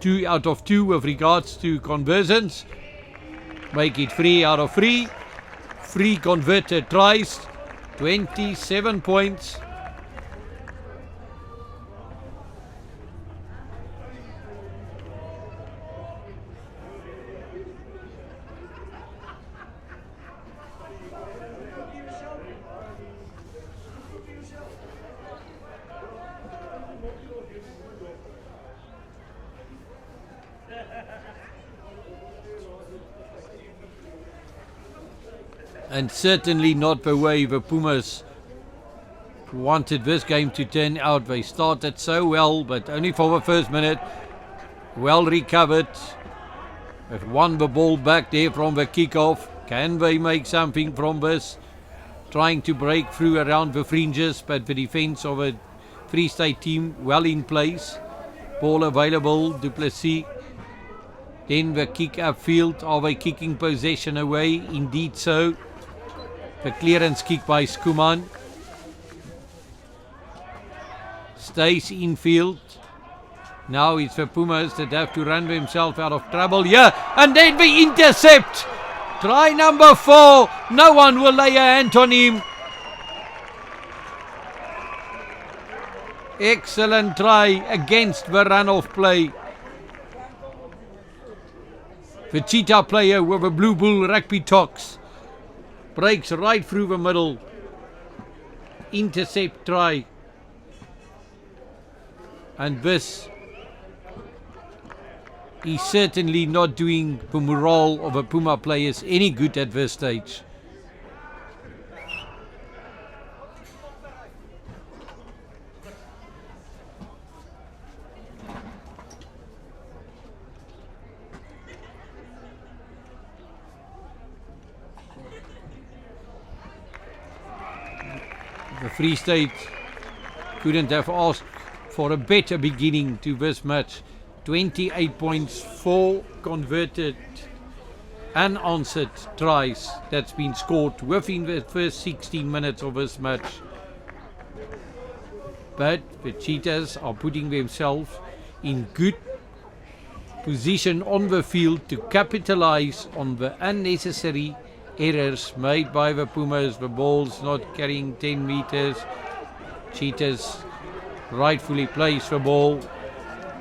2 out of 2 with regards to conversions. Make it 3 out of 3. 3 converted tries, 27 points. And certainly not the way the Pumas wanted this game to turn out. They started so well, but only for the first minute. Well recovered. They've won the ball back there from the kickoff. Can they make something from this? Trying to break through around the fringes, but the defense of a Vrystaat team well in place. Ball available, Duplessis. Then the kick upfield. Are they kicking possession away? Indeed so. The clearance kick by Skuman. Stays infield. Now it's the Pumas that have to run themselves out of trouble here. And then the intercept. Try number 4. No one will lay a hand on him. Excellent try against the run-off play. The cheetah player with the Blue Bull rugby tox. Breaks right through the middle. Intercept try. And this is certainly not doing the morale of the Puma players any good at this stage. The Vrystaat couldn't have asked for a better beginning to this match. 28 points, 4 converted unanswered tries that's been scored within the first 16 minutes of this match. But the Cheetahs are putting themselves in good position on the field to capitalize on the unnecessary errors made by the Pumas. The ball's not carrying 10 meters. Cheetahs rightfully place the ball.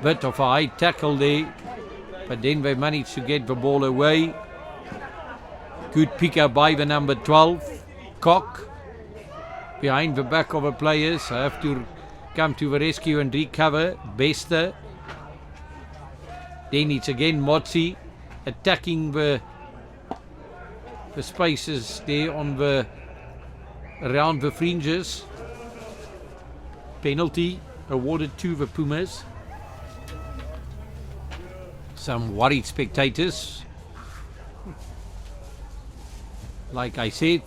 Bit of a high tackle there, but then they managed to get the ball away. Good pick up by the number 12, Cock. Behind the back of the players, have to come to the rescue and recover. Bester. Then it's again Motsi attacking the spaces there on the around the fringes. Penalty awarded to the Pumas. Some worried spectators. Like I said,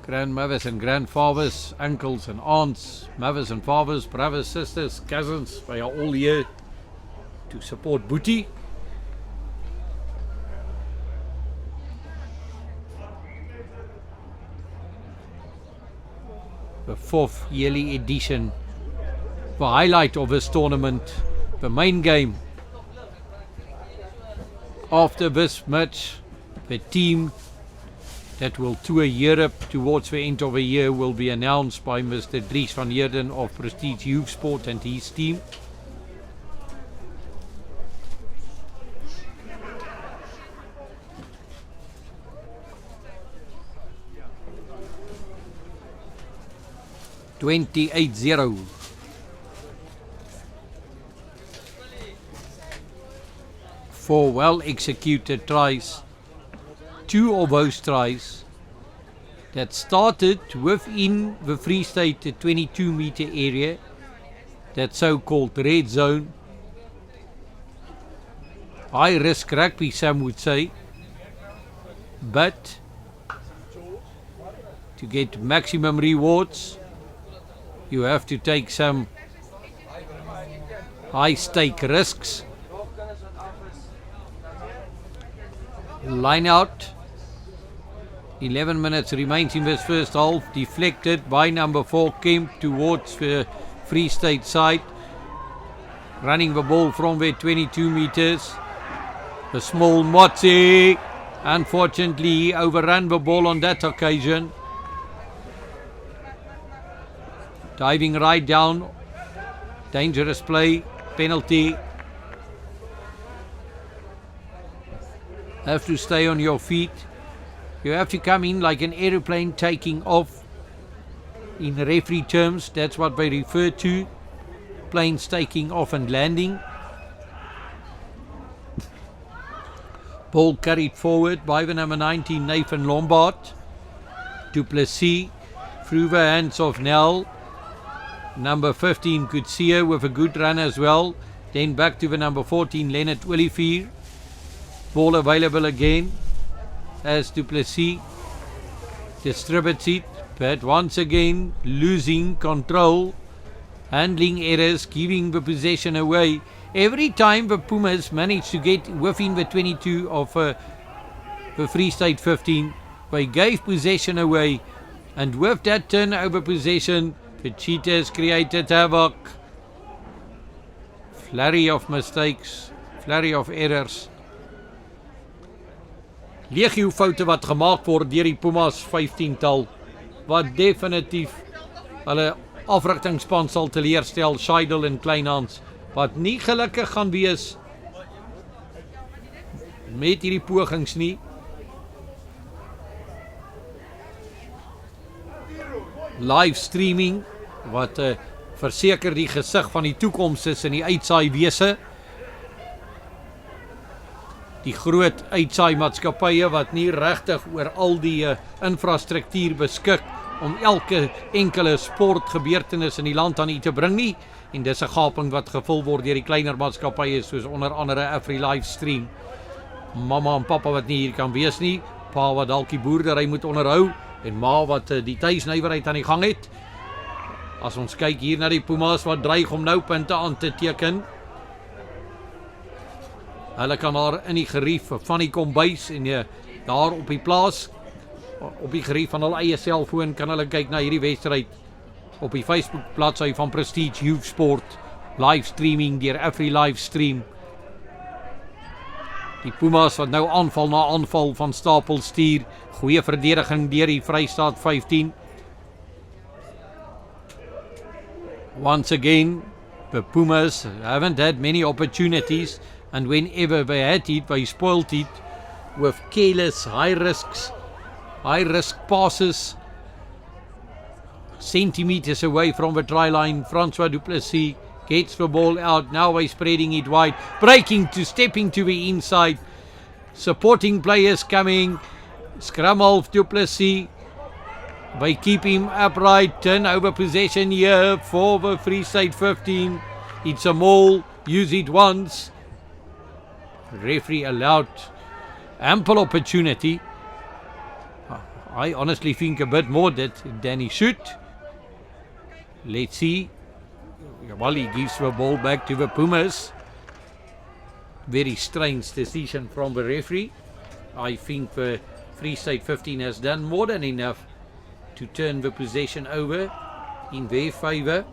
grandmothers and grandfathers, uncles and aunts, mothers and fathers, brothers, sisters, cousins, they are all here to support Boetie. The 4th yearly edition, the highlight of this tournament, the main game. After this match, the team that will tour Europe towards the end of the year will be announced by Mr. Dries van Heerden of Prestige Youth Sport and his team. (28-0). Four well executed tries. 2 of those tries that started within the Vrystaat 22-meter area, that so-called red zone. High risk rugby, some would say, but to get maximum rewards you have to take some high stake risks. Line out. 11 minutes remains in this first half. Deflected by number 4 Kemp towards the Vrystaat side. Running the ball from there 22 meters. The small Motse. Unfortunately, he overran the ball on that occasion. Diving right down. Dangerous play. Penalty. Have to stay on your feet. You have to come in like an aeroplane taking off. In referee terms, that's what they refer to. Planes taking off and landing. Ball carried forward by the number 19, Nathan Lombard. Du Plessis through the hands of Nel. Number 15, Kutsia with a good run as well. Then back to the number 14, Leonard Olivier. Ball available again as Du Plessis distributes it, but once again losing control. Handling errors, giving the possession away. Every time the Pumas managed to get within the 22 of the Vrystaat 15, they gave possession away. And with that turnover possession, the Cheetahs created havoc. Flurry of mistakes, flurry of errors. Legio foute wat gemaak word deur die Pumas 15-tal, wat definitief hulle afrigtingspan sal teleurstel, Scheidel en Kleinhans, wat nie gelukkig gaan wees met hierdie pogings nie. Live streaming, wat verseker die gesig van die toekoms is in die uitsaai wese. Die groot uitsaai maatskappye wat nie regtig oor al die infrastruktuur beskik om elke enkele sportgebeurtenis in die land aan u te bring nie. En dis 'n gaping wat gevul word deur die kleiner maatskappye soos onder andere Afri livestream. Mamma en pappa wat nie hier kan wees nie, pa wat dalk die boerdery moet onderhou en ma wat die tuisnywerheid aan die gang het. As ons kyk hier na die Pumas wat dreig om nou punte aan te teken. Hulle kan daar in die gerief van die kombuis en daar op die plaas, op die gerief van hulle eie selfoon, kan hulle kyk na hierdie wedstryd op die Facebook bladsy van Prestige Youth Sport, livestreaming deur Afri livestream. Die Pumas wat nou aanval na aanval van stapel stuur, goeie verdediging deur die Vrystaat 15. Once again, the Pumas haven't had many opportunities, and whenever they had it, they spoiled it with careless, high-risk passes. Centimeters away from the try line, Francois Du Plessis gets the ball out. Now he's spreading it wide, stepping to the inside. Supporting players coming. Scrum half Du Plessis. They keep him upright. Turnover possession here for the Vrystaat 15. It's a maul. Use it once. Referee allowed ample opportunity. I honestly think a bit more than he should. Let's see. Well, he gives the ball back to the Pumas. Very strange decision from the referee. I think the Vrystaat 15 has done more than enough to turn the possession over in their favour.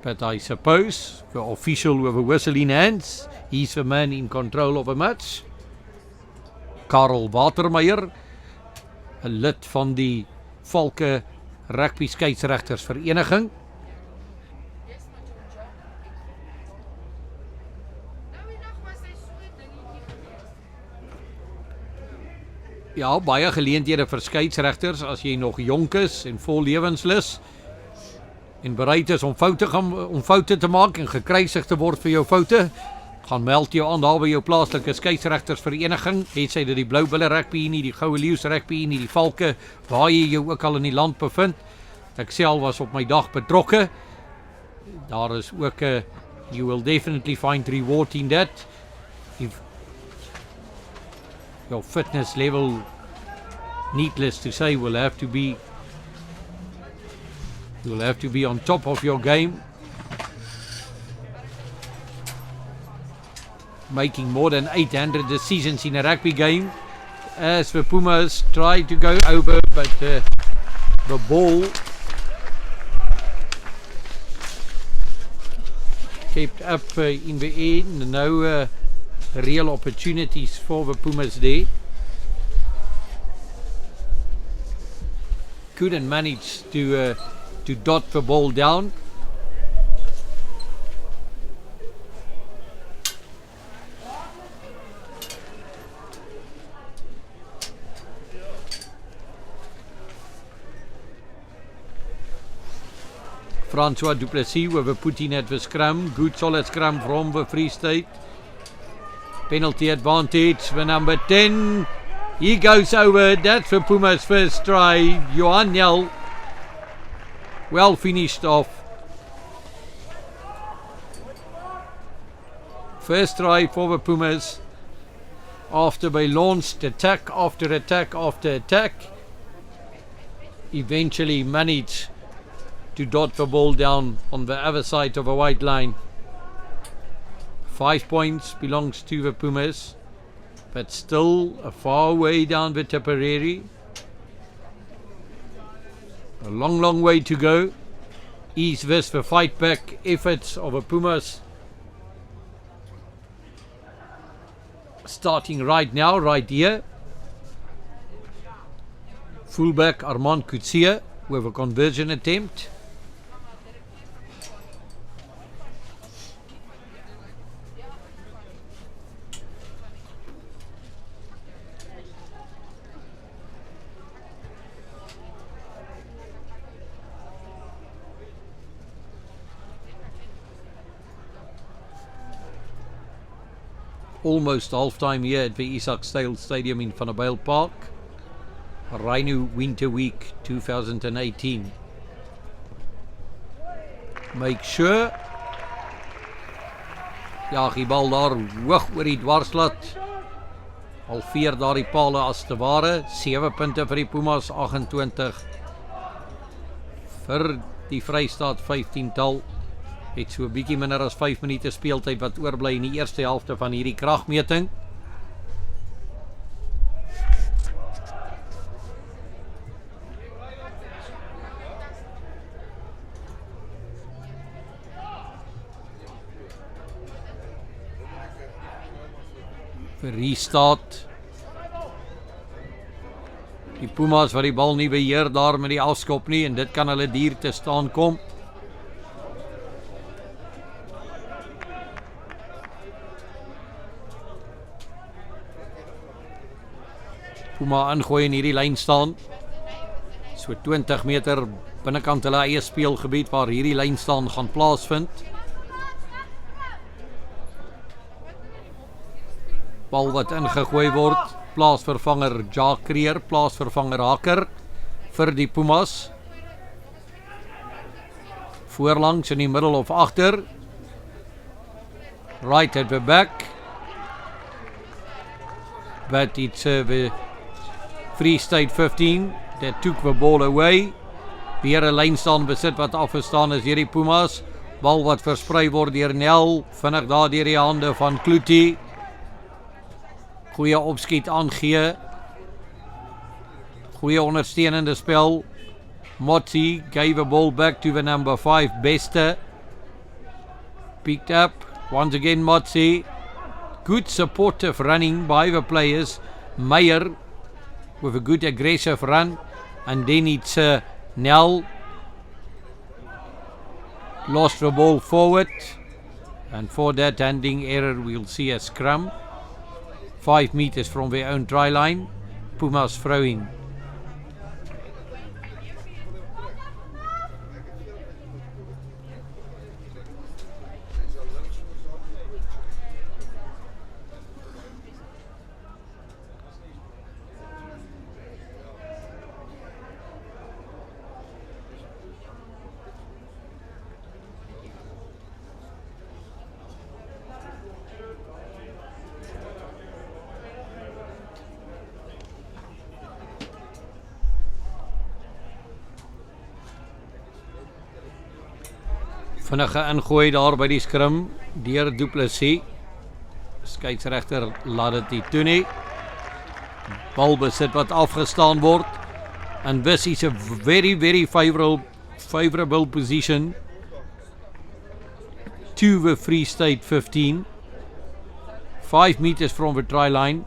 But I suppose the official with a whistle in hands, he's the man in control of the match. Karel Watermeyer, 'n lid van die Valke Rugby Skeieregtersvereniging. Ja, baie geleenthede vir skeieregters as jy nog jonk is en vol lewenslus en bereid is om foute te maak en gekruisig te word vir jou foute. Gaan meld jou aan daar by jou plaaslike skeieregtersvereniging. Het sy dit die Blou Bulle Rugby nie, die Goue Leeu's Rugby nie, die Valke, waar jy jou ook al in die land bevind. Ek self was op my dag betrokke. Daar is ook you will definitely find reward in that. If your fitness level, needless to say, will have to be on top of your game. Making more than 800 decisions in a rugby game as the Pumas try to go over, but the ball kept up in the end. No real opportunities for the Pumas there. Couldn't manage to dot the ball down. Francois du Plessis with a put in at the scrum. Good solid scrum from the Vrystaat. Penalty advantage for number 10. He goes over. That's the Pumas' first try. Johan Nel. Well finished off. First try for the Pumas. After they launched attack after attack after attack. Eventually managed to dot the ball down on the other side of a white line. 5 points belongs to the Pumas, but still a far way down the Tipperary. A long way to go. Is this the fight back efforts of the Pumas? Starting right now, right here. Fullback Armand Coetzee with a conversion attempt. Almost half-time here at the Isak Steyl Stadium in Vanderbijlpark. Rhino Winter Week 2018. Make sure. Ja, die bal daar hoog oor die dwarslat. Al 4 daar die pale as te ware. 7 punte vir die Pumas, 28 vir die Vrystaat 15-tal. Het so 'n bietjie minder as 5 minute speeltyd wat oorbly in die eerste helfte van hierdie kragmeting. Vrystaat. Die Pumas wat die bal nie beheer daar met die afskop nie en dit kan hulle duur te staan kom. Puma aangooi in hierdie lyn staan. So 20 meter binnekant hulle eie speelgebied waar hierdie lyn staan gaan plaasvind. Bal wat ingegooi word. Plaasvervanger Jacques Creer, plaasvervanger Hakker vir die Pumas. Voorlangs in die middel of agter. Right at the back. But it's the Vrystaat 15 that took the ball away. Weer 'n lyn staan besit wat afgestaan is deur die Pumas. Bal wat versprei word deur Nel, vinnig daar deur die hande van Kloetie. Goeie opskiet aangee. Goeie ondersteunende spel. Motsi gave a ball back to the number 5, Beste. Picked up, once again Motsi. Good supportive running by the players. Meyer with a good aggressive run. And then it's Nel. Lost the ball forward. And for that handing error we'll see a scrum. 5 meters from their own try line. Pumas throwing. Vinnige ingooi daar by die skrim deur Du Plessis. Skeieregter laat dit nie toe nie. balbesit wat afgestaan word. And this is a very favorable position to the Vrystaat 15. 5 meters from the try line.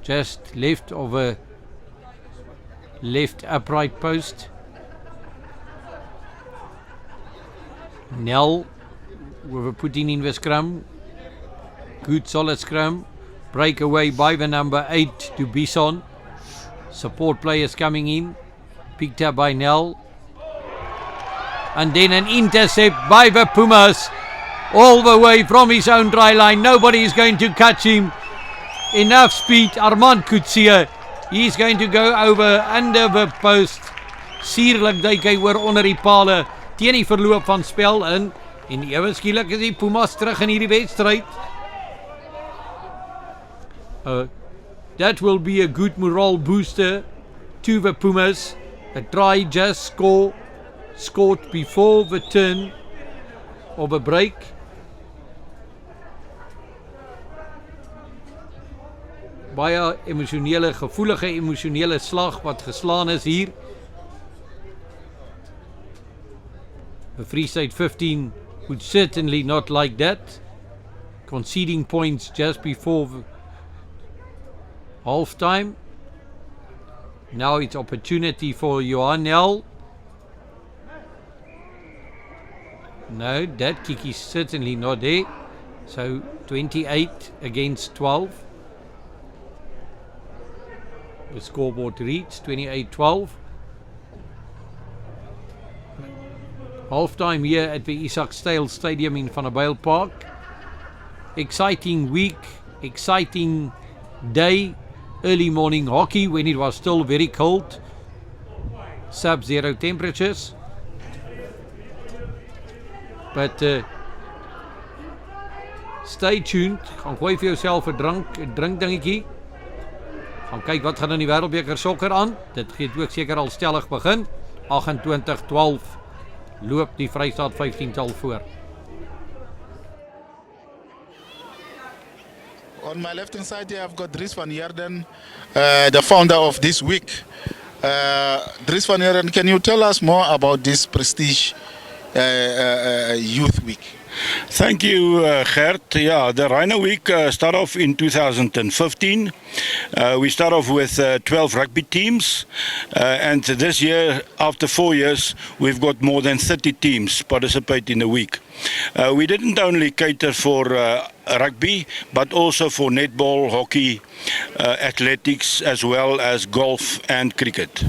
Just left of a left upright post. Nel, we're putting in the scrum. Good solid scrum. Breakaway by the number 8 to Bison. Support players coming in. Picked up by Nel. And then an intercept by the Pumas. All the way from his own try line. Nobody is going to catch him. Enough speed. Armand Kutsie. He's going to go over under the post. Sierlik duik hy oor onder die pale. Teen die verloop van spel in. En ewe skielik is die Pumas terug in hierdie wedstryd. That will be a good morale booster to the Pumas. A try just scored before the turn of a break. Baie gevoelige emosionele slag wat geslaan is hier. The Vrystaat 15 would certainly not like that. Conceding points just before half time. Now it's opportunity for Johan Nel. No, that kick is certainly not there. So 28 against 12. The scoreboard reads 28-12. Half time here at the Isak Steyl Stadium in Vanderbijlpark. Exciting week, exciting day. Early morning hockey when it was still very cold. Sub-zero temperatures. But stay tuned. Gaan gooi vir jouself 'n drink dingetjie. Gaan kyk wat gaan in die Wêreldbeker sokker aan. Dit gaan ook seker al stellig begin. 28-12 loop die Vrystaat 15-tal voor. On my left hand side here I've got Dries van Heerden, the founder of this week. Dries van Heerden, can you tell us more about this prestige youth week? Thank you, Gert. Yeah, the Rhino Week started off in 2015. We start off with 12 rugby teams, and this year, after 4 years, we've got more than 30 teams participate in the week. We didn't only cater for rugby, but also for netball, hockey, athletics, as well as golf and cricket.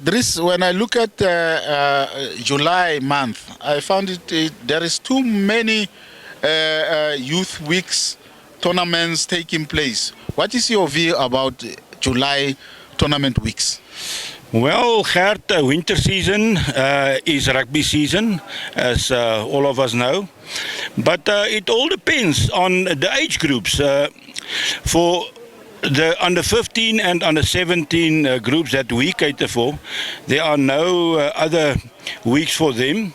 Dries, when I look at July month, I found there is too many youth weeks tournaments taking place. What is your view about July tournament weeks? Well, Gert, winter season is rugby season, as all of us know. But it all depends on the age groups. For the under 15 and under 17 groups that we cater for, there are no other weeks for them.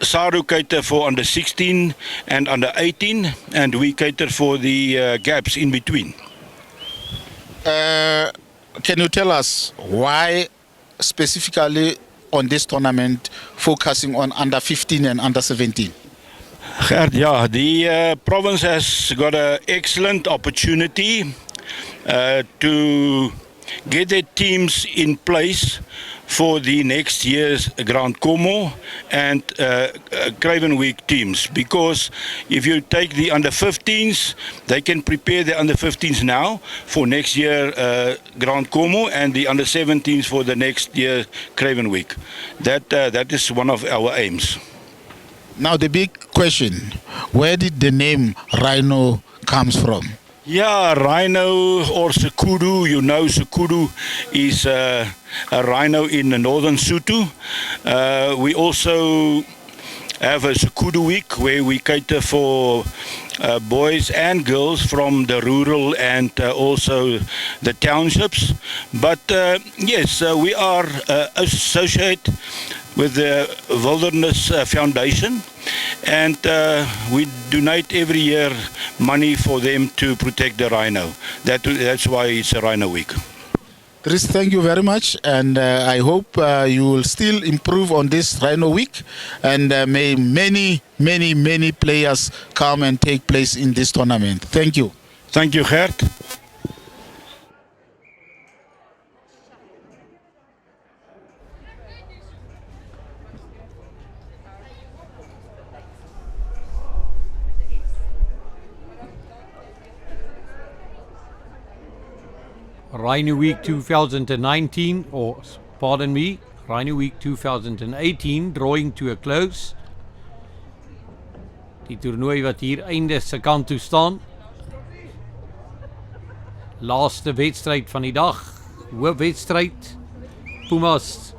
SARU cater for under 16 and under 18, and we cater for the gaps in between. Can you tell us why specifically on this tournament focusing on under 15 and under 17? Gert, yeah, the province has got an excellent opportunity to get their teams in place for the next year's Grand Como and Craven Week teams, because if you take the under 15s, they can prepare the under 15s now for next year Grand Como, and the under 17s for the next year Craven Week. That is one of our aims. Now the big question, where did the name Rhino comes from? Yeah, Rhino or Sekudu, you know Sekudu is a rhino in the northern Sotho. We also have a Sekudu week where we cater for boys and girls from the rural and also the townships. But yes, we are associated with the Wilderness Foundation, and we donate every year money for them to protect the rhino. That's why it's a Rhino Week. Chris, thank you very much, and I hope you will still improve on this Rhino Week, and may many players come and take place in this tournament. Thank you. Thank you, Gert. Rhino Week 2019, or pardon me, Rhino Week 2018 drawing to a close. Die toernooi wat hier einde se kant toe staan. Laaste wedstryd van die dag, hoofwedstryd, Pumas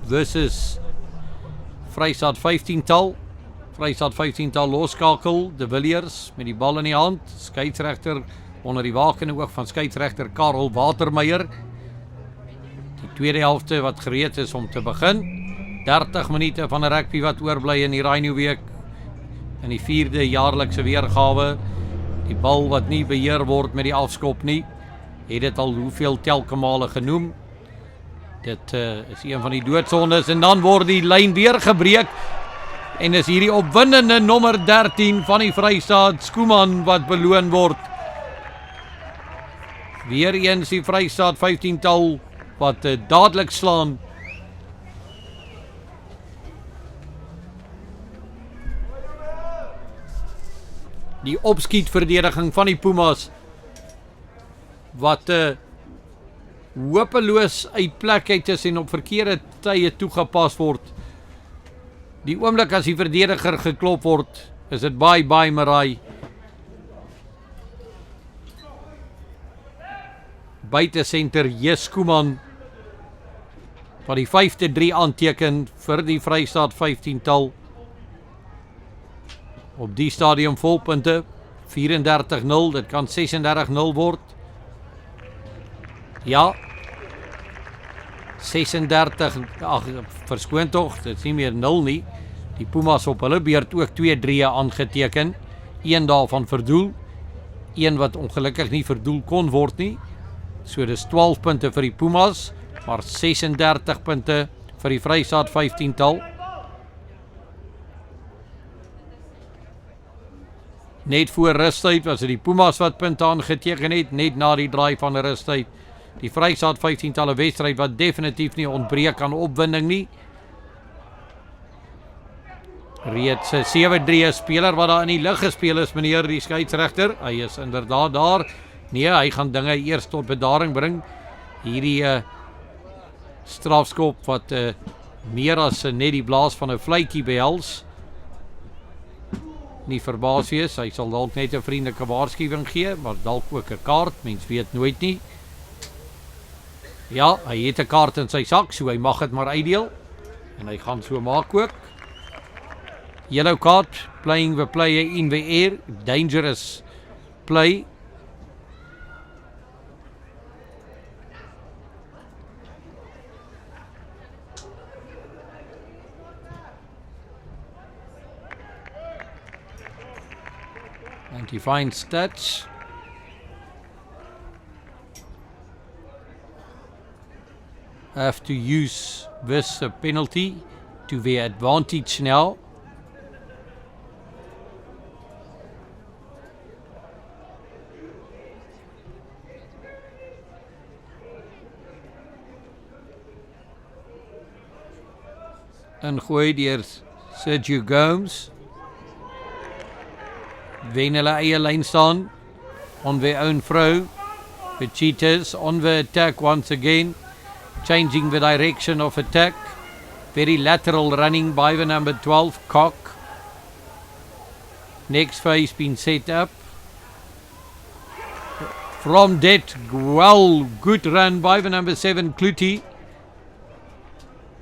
versus Vrystaat 15-tal. Vrystaat 15-tal loskakel, De Villiers met die bal in die hand, skeieregter onder die wakende oog van skeieregter Karel Watermeyer. Die tweede helfte wat gereed is om te begin. 30 minute van 'n rugby wat oorbly in die Rhino Week. In die 4de jaarlikse weergawe. Die bal wat nie beheer word met die afskop nie. Het dit al hoeveel telke male genoem. Dit is een van die doodsondes en dan word die lyn weer gebreek. En is hierdie opwindende nommer 13 van die Vrystaat, Skuman, wat beloon word. Weer eens die Vrystaat 15-tal wat dadelik slaan. Die opskietverdediging van die Pumas wat hopeloos uit plek uit is en op verkeerde tye toegepas word. Die oomblik as die verdediger geklop word, is dit bye Marai. Buite senter Jeskuman wat die 5-3 aanteken vir die Vrystaat 15-tal. Op die stadium volpunte 34-0, dit kan 36-0 word. Ja, 36, verskoon tog, dit is nie meer 0 nie. Die Pumas op hulle beurt ook 2-3 aangeteken. Een daarvan verdoel, een wat ongelukkig nie verdoel kon word nie. So dis 12 punte vir die Pumas, maar 36 punte vir die Vrystaat 15-tal. Net voor rustyd was dit die Pumas wat punte aangeteken het, net na die draai van die rustyd. Die Vrystaat 15-tal wedstryd wat definitief nie ontbreek aan opwinding nie. Reeds 7-3 speler wat daar in die lug gespeel is, meneer die skeieregter. Hy is inderdaad daar. Nee, hy gaan dinge eers tot bedaring bring. Hierdie strafskop wat meer as net die blaas van 'n vletjie behels. Nie verbaas wees, hy sal dalk net 'n vriendelike waarskuwing gee, maar dalk ook 'n kaart, mens weet nooit nie. Ja, hy het 'n kaart in sy sak, so hy mag dit maar uitdeel. En hy gaan so maak ook. Yellow card, playing the player in the air, dangerous play. Anti-fine stats. Have to use this penalty to their advantage now. En gooi deur Sergio Gomes. Wen hulle eie lyn staan on their own throw. The Cheetahs on the attack once again, changing the direction of attack. Very lateral running by the number 12, Cock. Next phase been set up. From that, well, good run by the number 7, Kluti.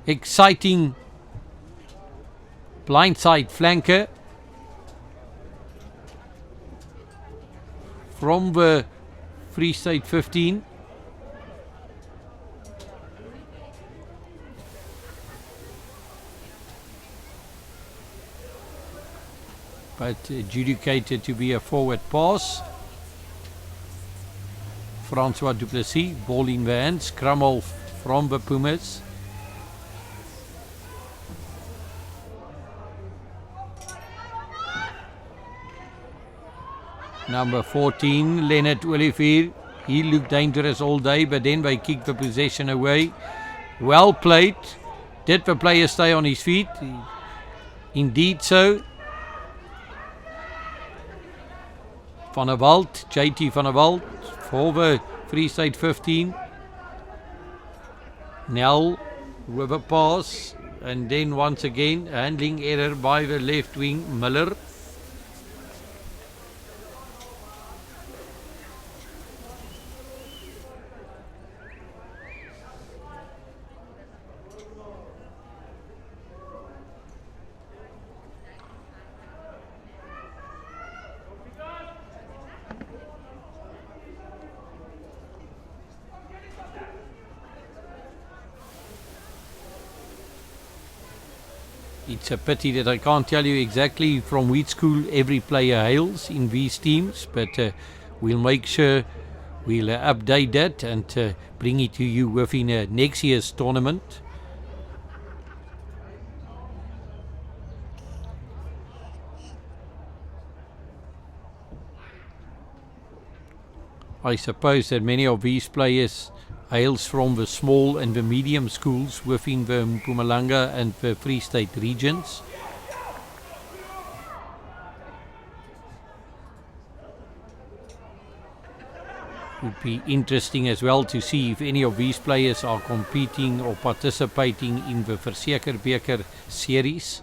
Exciting blindside flanker from the Vrystaat 15. but adjudicated to be a forward pass. Francois du Plessis, ball in the hands, scramble from the Pumas. Number 14, Leonard Olivier. He looked dangerous all day, but then they kicked the possession away. Well played. Did the player stay on his feet? Indeed so. Vanderbijlpark, JT Vanderbijlpark for the Vrystaat 15. Nel with a pass, and then once again handling error by the left wing Miller. It's a pity that I can't tell you exactly from which school every player hails in these teams, but we'll make sure we'll update that and bring it to you within next year's tournament. I suppose that many of these players hails from the small and the medium schools within the Mpumalanga and the Vrystaat regions. Would be interesting as well to see if any of these players are competing or participating in the Versekerbeker series.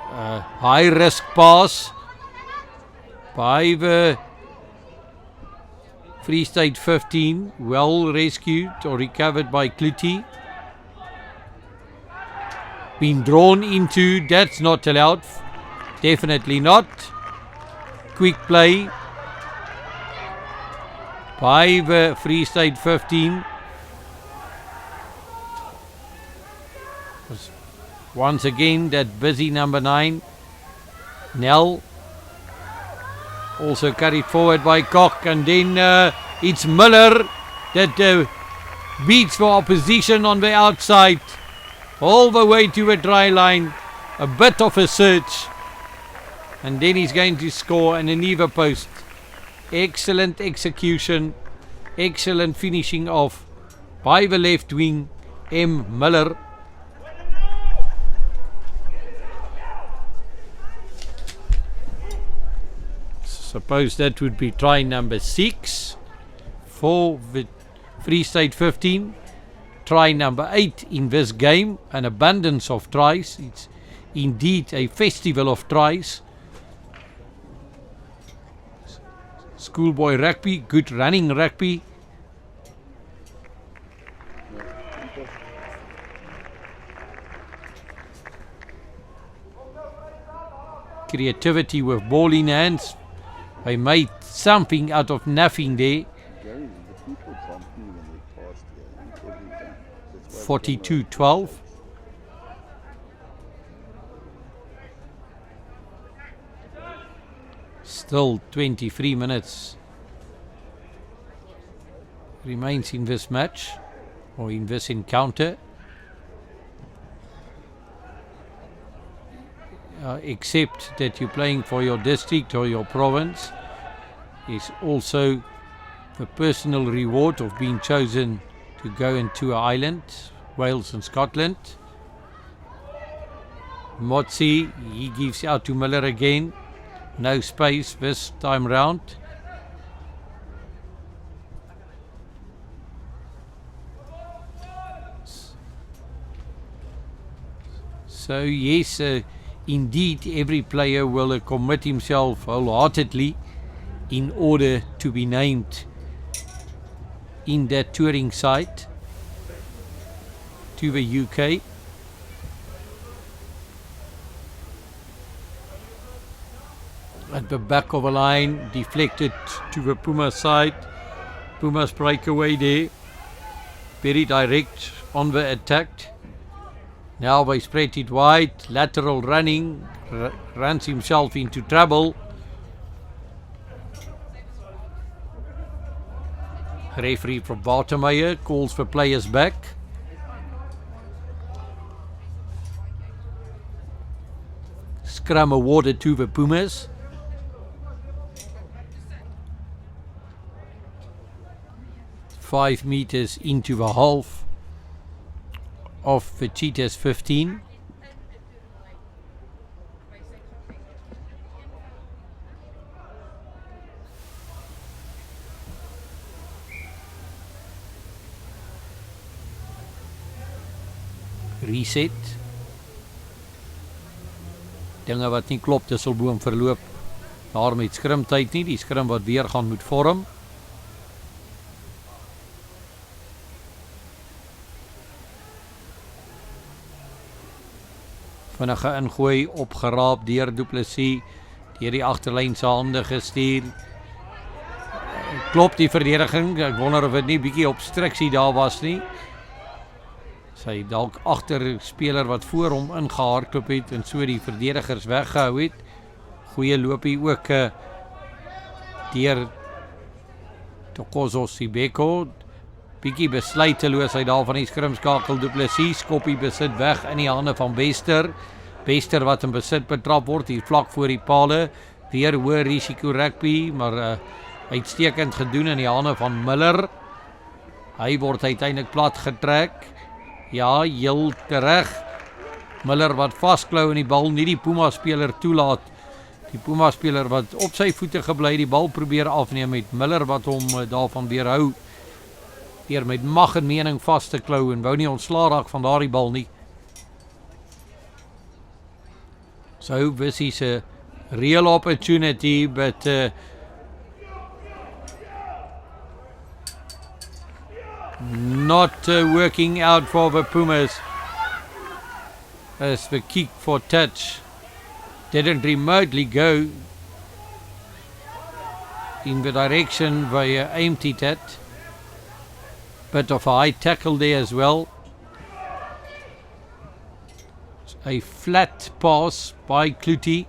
High risk pass by the Vrystaat 15, well rescued or recovered by Kluti. Been drawn into, that's not allowed, definitely not. Quick play by the Vrystaat 15. Once again that busy number 9, Nel. Also carried forward by Koch, and then it's Miller that beats the opposition on the outside all the way to the try line. A bit of a search, and then he's going to score and a near post. Excellent execution, excellent finishing off by the left wing M. Miller. Suppose that would be try number 6 for the Vrystaat 15. Try number 8 in this game. An abundance of tries. It's indeed a festival of tries. Schoolboy rugby, good running rugby. Creativity with ball in hands. They made something out of nothing there. 42-12. Still 23 minutes remains in this match or in this encounter. Except that you're playing for your district or your province, is also the personal reward of being chosen to go into an island, Wales and Scotland. Motsi, he gives out to Miller again. No space this time round. So yes, indeed every player will commit himself wholeheartedly in order to be named in that touring side to the UK. At the back of the line, deflected to the Pumas side. Pumas breakaway there. Very direct on the attack. Now they spread it wide, lateral running, runs himself into trouble. Referee from Watermeyer calls for players back. Scrum awarded to the Pumas. Five meters into the half of the Cheetahs 15. Reset. Dinge wat nie klop, Disselboom verloop daar met skrimtyd nie, die skrim wat weer gaan moet vorm. Vinnige ingooi opgeraap deur Du Plessis, deur die agterlyn se hande gestuur. Klop die verdediging, ek wonder of dit nie bietjie obstruksie daar was nie. Sy dalk agter speler wat voor hom ingehardloop het en so die verdedigers weggehou het. Goeie loopie ook deur Tokozo Sibeko. Bietjie besluiteloos hy daar van die skrimskakel. Du Plessis skoppie besit weg in die hande van Bester. Bester wat in besit betrap word hier vlak voor die pale. Weer hoë risiko rugby, maar uitstekend gedoen in die hande van Miller. Hy word uiteindelik plat getrek. Ja, heel tereg. Miller wat vasklou in die bal, nie die Pumas speler toelaat. Die Pumas speler wat op sy voete gebly die bal probeer afneem met Miller wat hom daarvan weerhou. Deur met mag en mening vas te klou en wou nie ontslaa raak van daardie bal nie. So this is a real opportunity, but not working out for the Pumas, as the kick for touch didn't remotely go in the direction they aimed it at. Bit of a high tackle there as well. A flat pass by Kluti.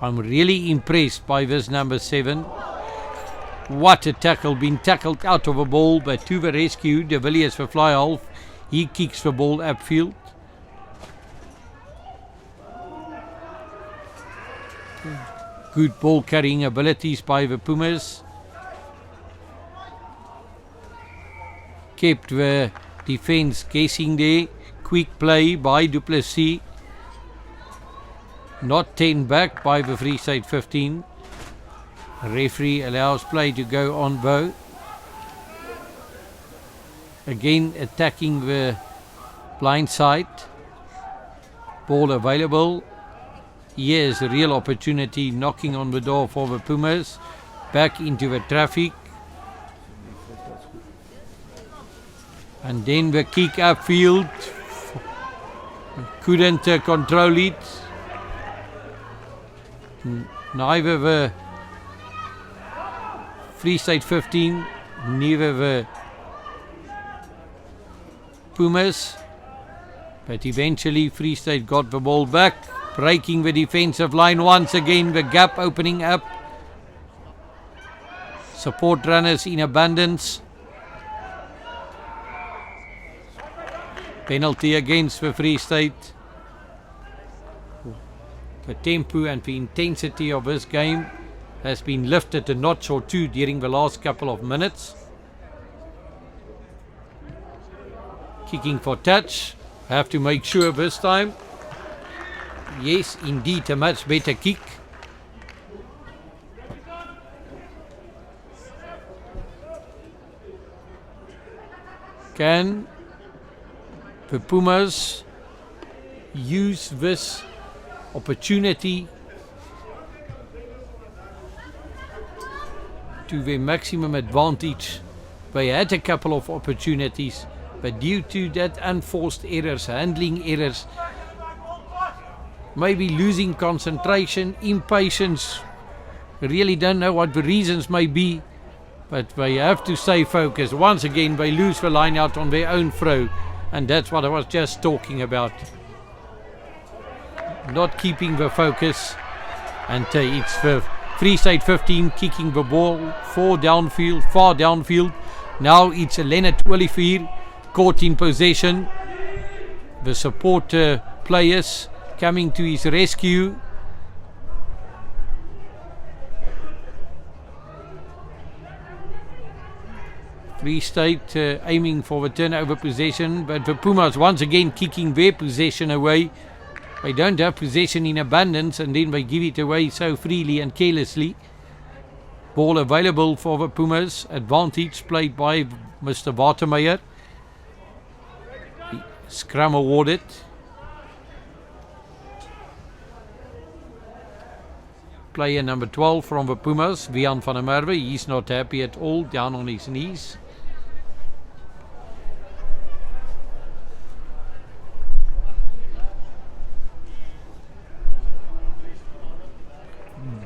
I'm really impressed by this number 7. What a tackle, been tackled out of a ball, but to the rescue, De Villiers for fly half. He kicks the ball upfield. Good ball carrying abilities by the Pumas. Kept the defense guessing there. Quick play by Du Plessis. Not 10 back by the Vrystaat 15. Referee allows play to go on though. Again attacking the blind side. Ball available. Here's a real opportunity knocking on the door for the Pumas. Back into the traffic. And then the kick upfield. Couldn't control it. Neither the Vrystaat 15, neither the Pumas. But eventually Vrystaat got the ball back. Breaking the defensive line once again. The gap opening up. Support runners in abundance. Penalty against the Vrystaat. The tempo and the intensity of this game has been lifted a notch or two during the last couple of minutes. Kicking for touch. Have to make sure this time. Yes, indeed, a much better kick. Can the Pumas use this opportunity to their maximum advantage? They had a couple of opportunities, but due to that unforced errors, handling errors, maybe losing concentration, impatience, really don't know what the reasons may be, but they have to stay focused. Once again, they lose the line out on their own throw. And that's what I was just talking about. Not keeping the focus. And it's the Vrystaat 15 kicking the ball far downfield. Now it's Leonard Olivier caught in possession. The support players coming to his rescue. Vrystaat aiming for the turnover possession, but the Pumas once again kicking their possession away. They don't have possession in abundance and then they give it away so freely and carelessly. Ball available for the Pumas. Advantage played by Mr. Watermeyer. Scrum awarded. Player number 12 from the Pumas, Vian van der Merwe. He's not happy at all, down on his knees.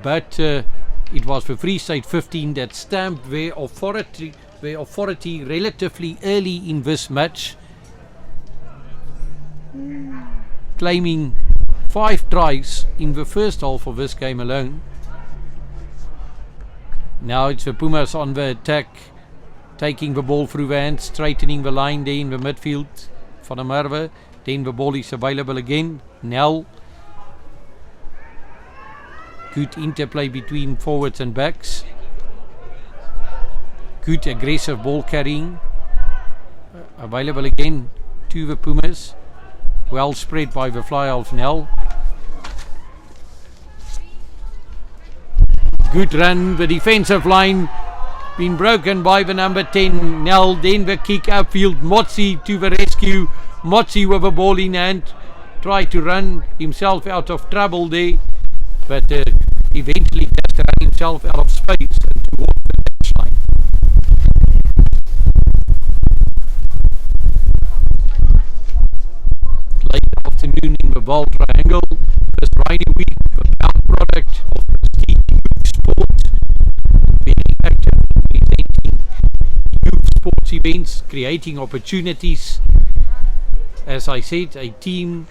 But it was the Vrystaat 15 that stamped their authority relatively early in this match, claiming 5 tries in the first half of this game alone. Now it's the Pumas on the attack, taking the ball through the hands, straightening the line there in the midfield. Van der Merwe, then the ball is available again. Nel. Good interplay between forwards and backs. Good aggressive ball carrying. Available again to the Pumas. Well spread by the fly half Nel. Good run. The defensive line been broken by the number 10 Nel. Then the kick upfield. Motsi to the rescue. Motsi with the ball in hand. Tried to run himself out of trouble there. But eventually just ran himself out of space and towards the touchline. Late afternoon in the Vaal triangle, this Rhino week, the proud product of Prestige Youth Sport, very active in presenting youth sports events, creating opportunities. As I said, a team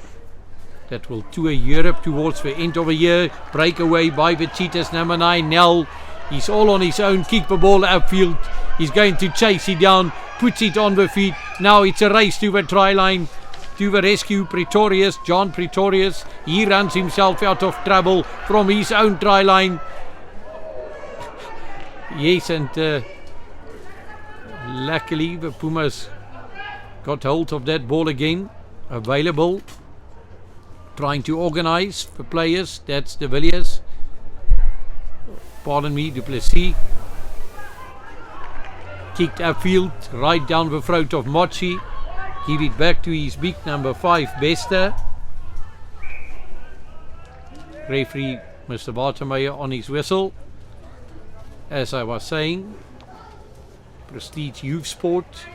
that will tour Europe towards the end of the year. Breakaway by the Cheetahs, number 9, Nel. He's all on his own, kick the ball upfield. He's going to chase it down, puts it on the feet. Now it's a race to the try line. To the rescue, Pretorius, John Pretorius. He runs himself out of trouble from his own try line. Yes, and luckily the Pumas got hold of that ball again. Available. Trying to organize the players. That's de Villiers. Pardon me, Duplessis. Kicked upfield, right down the throat of Mochi. Give it back to his big number 5, Bester. Referee Mr. Watermeyer on his whistle. As I was saying, Prestige Youth Sport.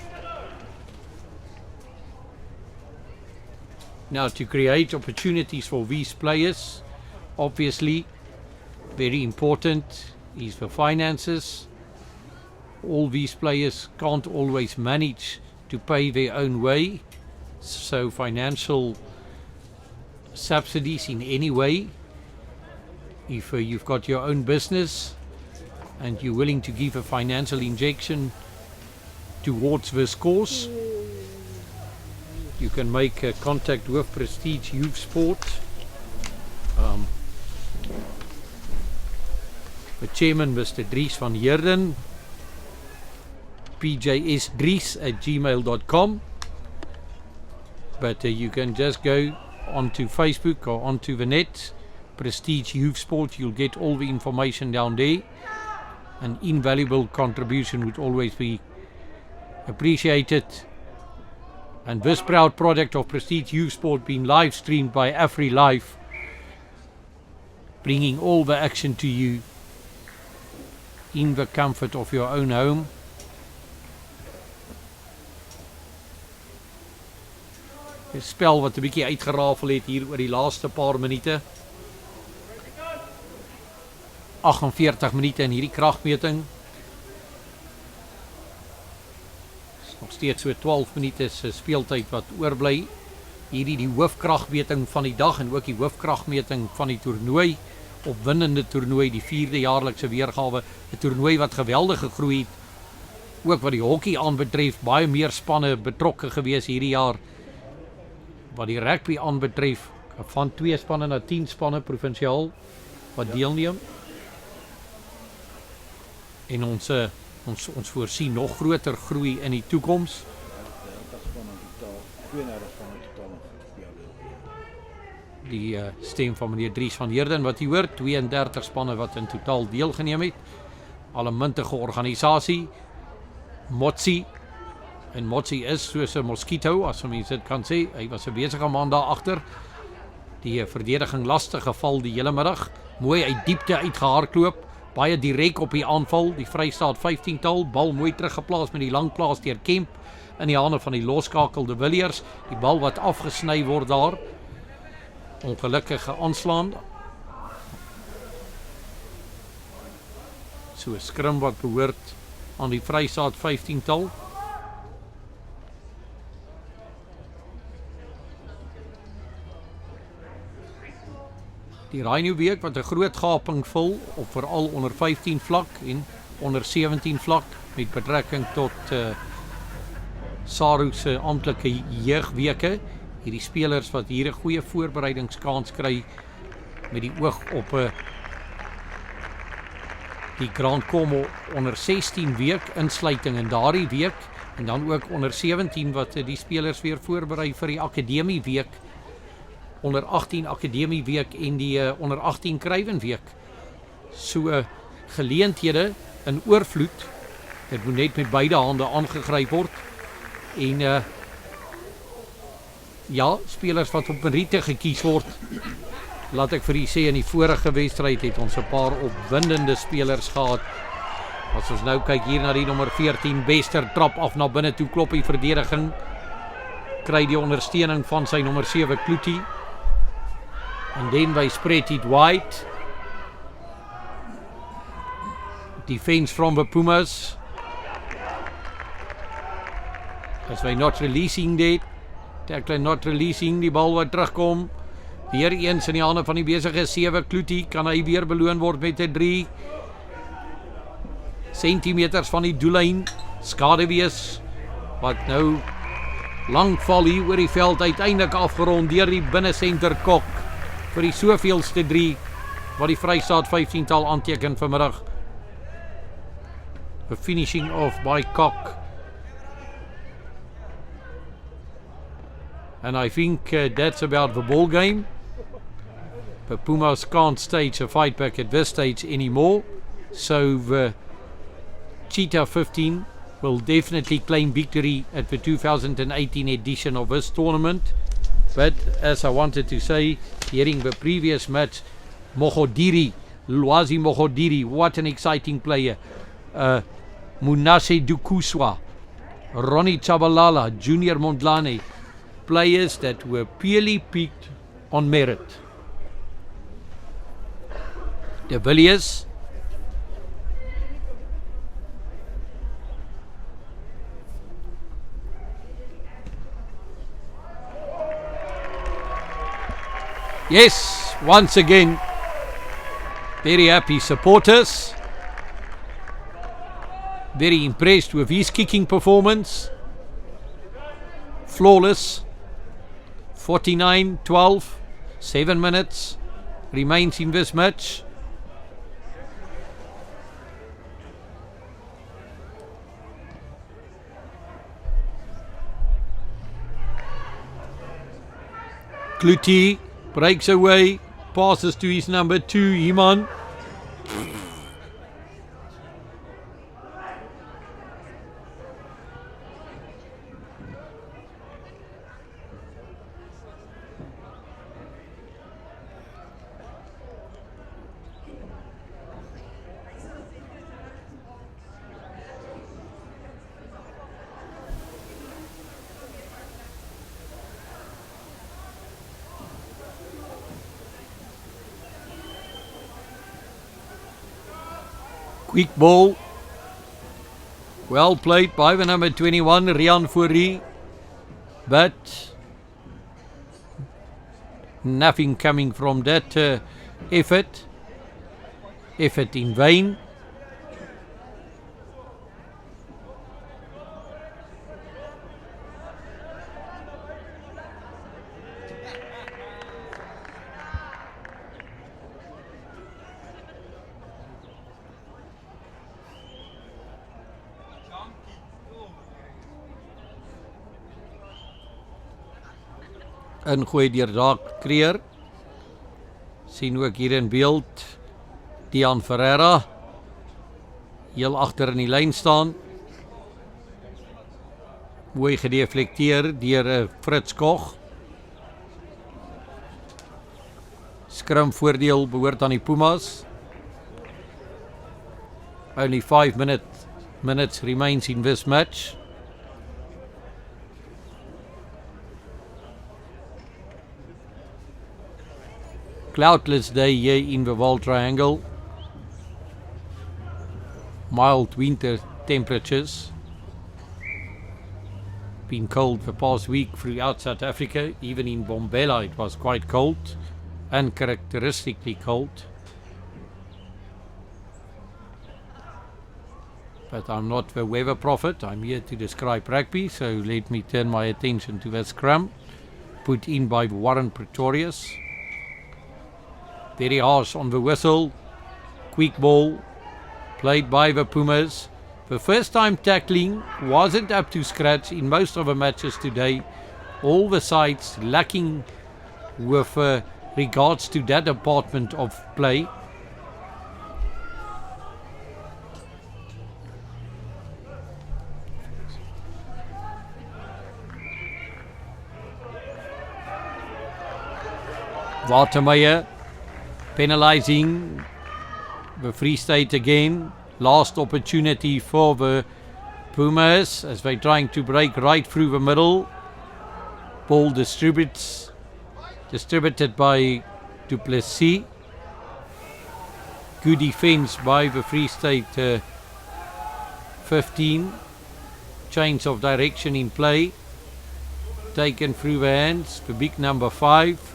Now, to create opportunities for these players, obviously very important is the finances. All these players can't always manage to pay their own way, so financial subsidies in any way. If you've got your own business and you're willing to give a financial injection towards this cause, you can make contact with Prestige Youth Sport. The chairman, Mr. Dries van Heerden, pjsdries@gmail.com. But you can just go onto Facebook or onto the net, Prestige Youth Sport. You'll get all the information down there. An invaluable contribution would always be appreciated. And this proud product of Prestige Youth Sport being live streamed by Afri Live, bringing all the action to you in the comfort of your own home. Een spel wat 'n bietjie uitgerafel het hier oor die laaste paar minute. 48 minute in hierdie kragmeting. Nog steeds so 12 minute se speeltyd wat oorbly. Hierdie die hoofkragmeting van die dag en ook die hoofkragmeting van die toernooi. Opwindende toernooi, die 4de jaarlikse weergawe, 'n toernooi wat geweldig gegroei het. Ook wat die hokkie aanbetref, baie meer spanne betrokke gewees hierdie jaar. Wat die rugby aanbetref, van 2 spanne na 10 spanne provinsiaal wat deelneem. En ons voorsien nog groter groei in die toekoms. Die stem van meneer Dries van Heerden wat u hoor, 32 spanne wat in totaal deelgeneem het. Al 'n muntige organisasie. Motsi. En Motsi is soos 'n mosquito, as mens dit kan sê. Hy was 'n besige man daar agter. Die verdediging lastig geval die hele middag. Mooi uit diepte uitgehardloop. Baie direk op die aanval. Die Vrystaat 15-tal. Bal mooi teruggeplaas met die lang plaas deur Kemp in die hande van die loskakelde Villiers. Die bal wat afgesny word daar. Ongelukkige aanslaan. So 'n skrim wat behoort aan die Vrystaat 15-tal. Die Rhino week wat 'n groot gaping vul op veral onder 15 vlak en onder 17 vlak met betrekking tot SARU se amptelike jeugweke. Hierdie spelers wat hier 'n goeie voorbereidingskans kry met die oog op die Grand Como onder 16 week insluiting in daardie week en dan ook onder 17 wat die spelers weer voorberei vir die akademie week, onder 18 akademie week en die onder 18 krywenweek. So geleenthede in oorvloed. Dit moet net met beide hande aangegryp word. En ja, spelers wat op meriete gekies word. Laat ek vir u sê, in die vorige wedstryd het ons 'n paar opwindende spelers gehad. As ons nou kyk hier na die nommer 14, Bester trap af na binne toe, klop die verdediging. Kry die ondersteuning van sy nommer 7 Kloetie. And then by spread it wide. Defense from the Pumas. As we're not releasing that. Tackle not releasing, die bal wat terugkom. Weer eens in die hande van die besige 7 Kloetie. Kan hy weer beloon word met 'n 3 centimeters van die doellyn. Skade wees. Wat nou lang val hier oor die veld, uiteindelik afgerond deur die binnesenter Kok. Vir die soveelste 3 wat die Vrystaat 15-tal aanteken vanmiddag. A finishing off by Kok. And I think that's about the ball game. The Pumas can't stage a fight back at this stage anymore. So the Cheetah 15 will definitely claim victory at the 2018 edition of this tournament. But as I wanted to say, hearing the previous match, Mogodiri, Lwazi Mogodiri, what an exciting player. Munase Dukuswa, Ronnie Chabalala, Junior Mondlane, players that were purely picked on merit. De Villiers, yes, once again, very happy supporters. Very impressed with his kicking performance. Flawless. 49-12. 7 minutes remains in this match. Kluti breaks away, passes to his number 2, Iman. Quick ball. Well played by the number 21, Rian Fourie. But nothing coming from that effort. Effort in vain. Ingooi deur Dalk Creer. Sien ook hier in beeld Dian Ferreira heel agter in die lyn staan. Mooi gedeflekteer deur Fritz Koch. Scrum voordeel behoort aan die Pumas. Only 5 minutes remains in this match. Cloudless day here in the Vaal Triangle. Mild winter temperatures. Been cold the past week throughout South Africa. Even in Bombela it was quite cold. Uncharacteristically cold. But I'm not the weather prophet. I'm here to describe rugby. So let me turn my attention to the scrum. Put in by Warren Pretorius. Very harsh on the whistle. Quick ball. Played by the Pumas. The first time tackling wasn't up to scratch in most of the matches today. All the sides lacking with regards to that department of play. Watermeyer penalizing the Vrystaat again. Last opportunity for the Pumas as they're trying to break right through the middle. Ball distributed by Du Plessis. Good defense by the Vrystaat 15. Change of direction in play. Taken through the hands. The big number 5.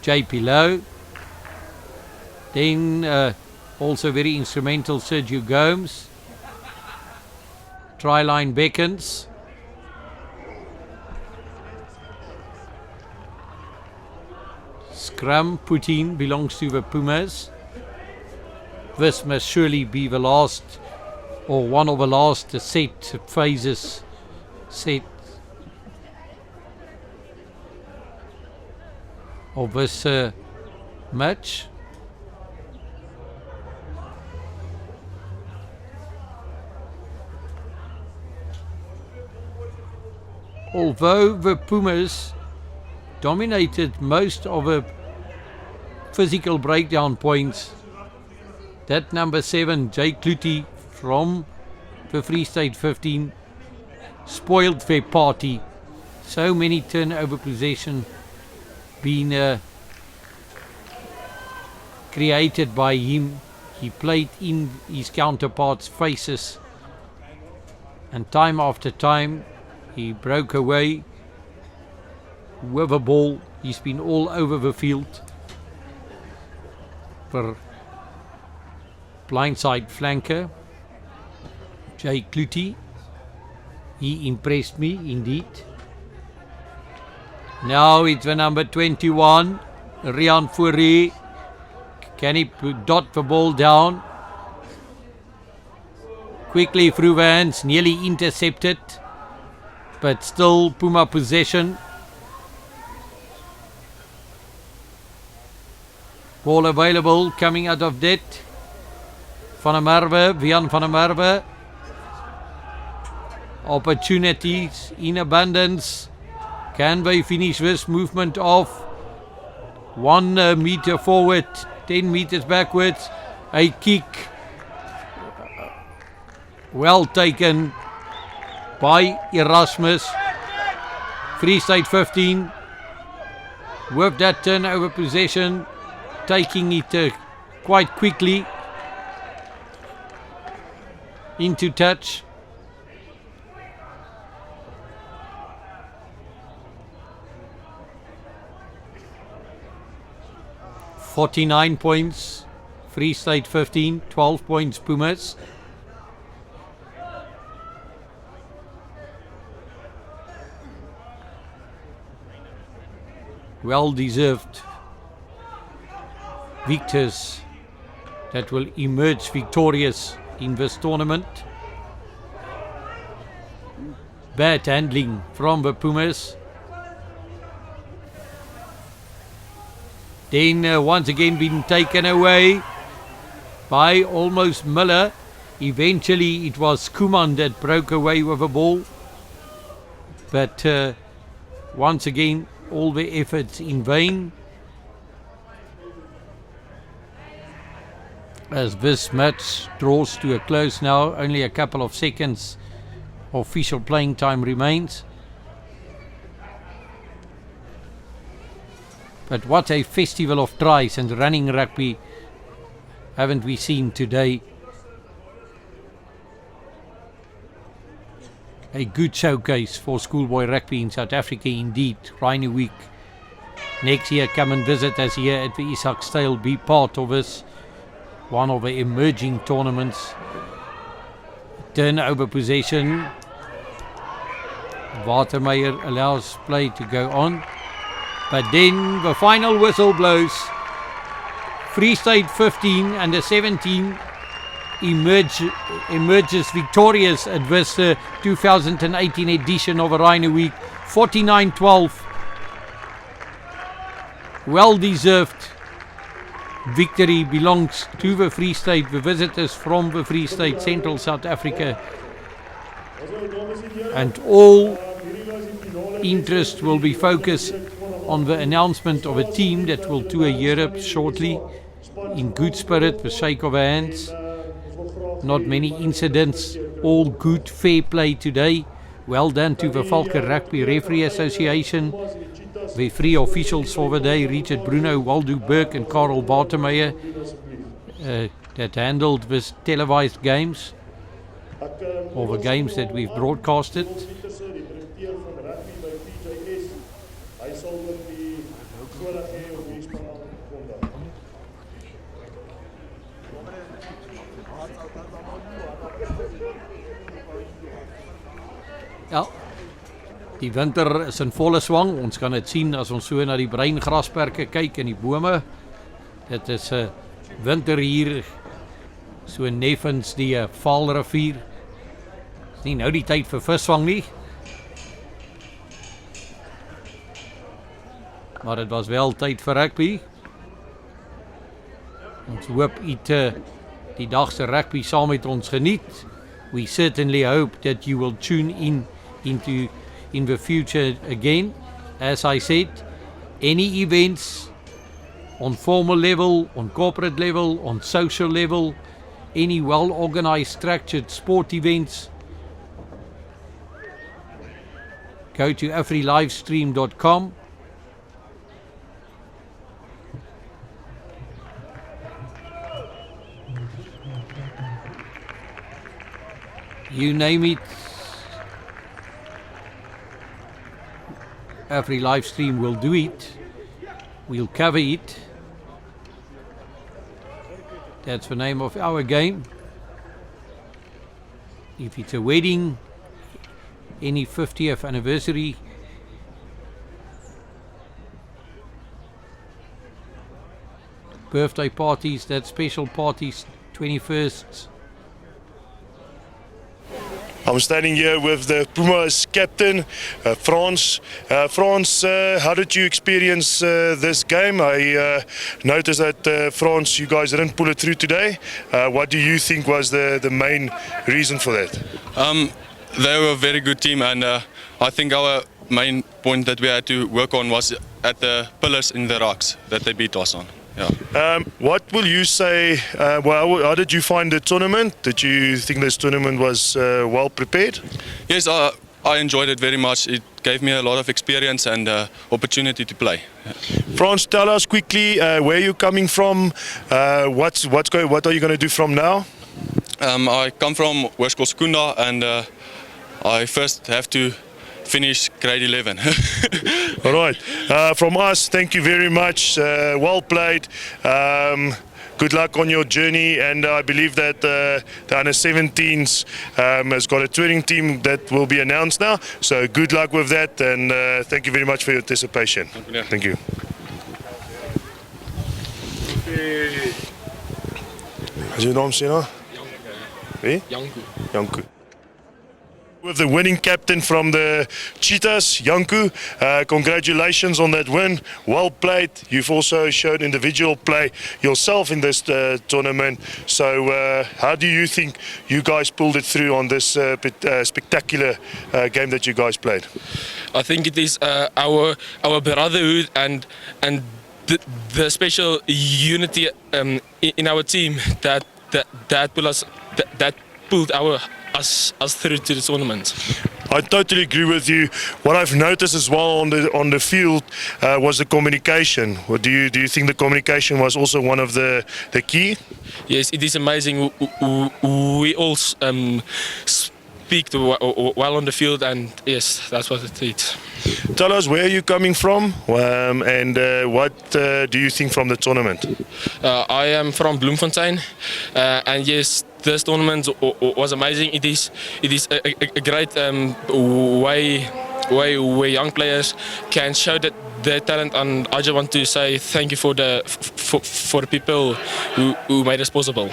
JP Lowe. Then also very instrumental Sergio Gomes. Try line beckons. Scrum put in belongs to the Pumas. This must surely be the last or one of the last set phases of this match. Although the Pumas dominated most of the physical breakdown points, that number 7, Jay Kluti from the Vrystaat 15, spoiled their party. So many turnover possession been created by him. He played in his counterparts' faces, and time after time he broke away with a ball. He's been all over the field. For blindside flanker Jay Kluti, he impressed me indeed. Now it's the number 21, Rian Fourie. Can he dot the ball down? Quickly through the hands, nearly intercepted, but still Puma possession. Ball available coming out of that. Van der Merwe, Vian van der Merwe. Opportunities in abundance. Can they finish this movement off? 1 meter forward, 10 meters backwards. A kick. Well taken by Erasmus. Vrystaat 15. With that turnover possession, taking it quite quickly. into touch. $49 points, Vrystaat 15, 12 points Pumas. Well deserved victors that will emerge victorious in this tournament. Bad handling from the Pumas. Then once again been taken away by almost Miller. Eventually it was Kuman that broke away with the ball. But once again all the efforts in vain. As this match draws to a close now, only a couple of seconds official playing time remains. But what a festival of tries and running rugby haven't we seen today. A good showcase for schoolboy rugby in South Africa indeed. Rhino Week next year, come and visit us here at the Isak Steyl. Be part of us. One of the emerging tournaments. Turnover possession. Watermeyer allows play to go on. But then the final whistle blows. Vrystaat 15 and the 17 emerges victorious at this 2018 edition of the Rhino Week. 49-12. Well deserved victory belongs to the Vrystaat, the visitors from the Vrystaat, Central South Africa. And all interest will be focused on the announcement of a team that will tour Europe shortly. In good spirit, the shake of hands. Not many incidents, all good, fair play today. Well done to the Valke Rugby Referee Association. The three officials for the day, Richard Bruno, Waldo Burke and Karel Watermeyer, that handled this televised games, or the games that we've broadcasted. Ja, die winter is in volle swang. Ons kan dit sien as ons so na die breingrasperke kyk en die bome. Dit is 'n winter hier so neffens die Vaal rivier. Dis nie nou die tyd vir visvang nie. Maar dit was wel tyd vir rugby. Ons hoop die dag se rugby saam met ons geniet. We certainly hope that you will tune in the future again. As I said, any events on formal level, on corporate level, on social level, any well-organized, structured sport events, go to afrilivestream.com. You name it, every live stream will do it. We'll cover it. That's the name of our game. If it's a wedding, any 50th anniversary, birthday parties, that special parties, 21st. I'm standing here with the Pumas captain, Frans. Frans, how did you experience this game? I noticed that, Frans, you guys didn't pull it through today. What do you think was the main reason for that? They were a very good team, and I think our main point that we had to work on was at the pillars in the rocks that they beat us on. Yeah. What will you say, how did you find the tournament? Did you think this tournament was well prepared? Yes, I enjoyed it very much. It gave me a lot of experience and opportunity to play. Yeah. Frans, tell us quickly where you're coming from, what are you going to do from now? I come from Hoërskool Sekunda and I first have to finish grade 11. All right. From us, thank you very much. Well played. Good luck on your journey, and I believe that the under-17s has got a touring team that will be announced now. So good luck with that, and thank you very much for your participation. Thank you. Wat is je naam, Sina? Wie? Janku. With the winning captain from the Cheetahs, Janku. Congratulations on that win. Well played. You've also shown individual play yourself in this tournament. So how do you think you guys pulled it through on this spectacular game that you guys played? I think it is our brotherhood and the special unity in our team that pulled us through to the tournament. I totally agree with you. What I've noticed as well on the field was the communication. Do you think the communication was also one of the key? Yes, it is amazing. We all speak well on the field, and yes, that's what it is. Tell us, where are you coming from, and what do you think from the tournament? I am from Bloemfontein, and yes, this tournament was amazing. It is a great way where young players can show that their talent, and I just want to say thank you for the people who made this possible.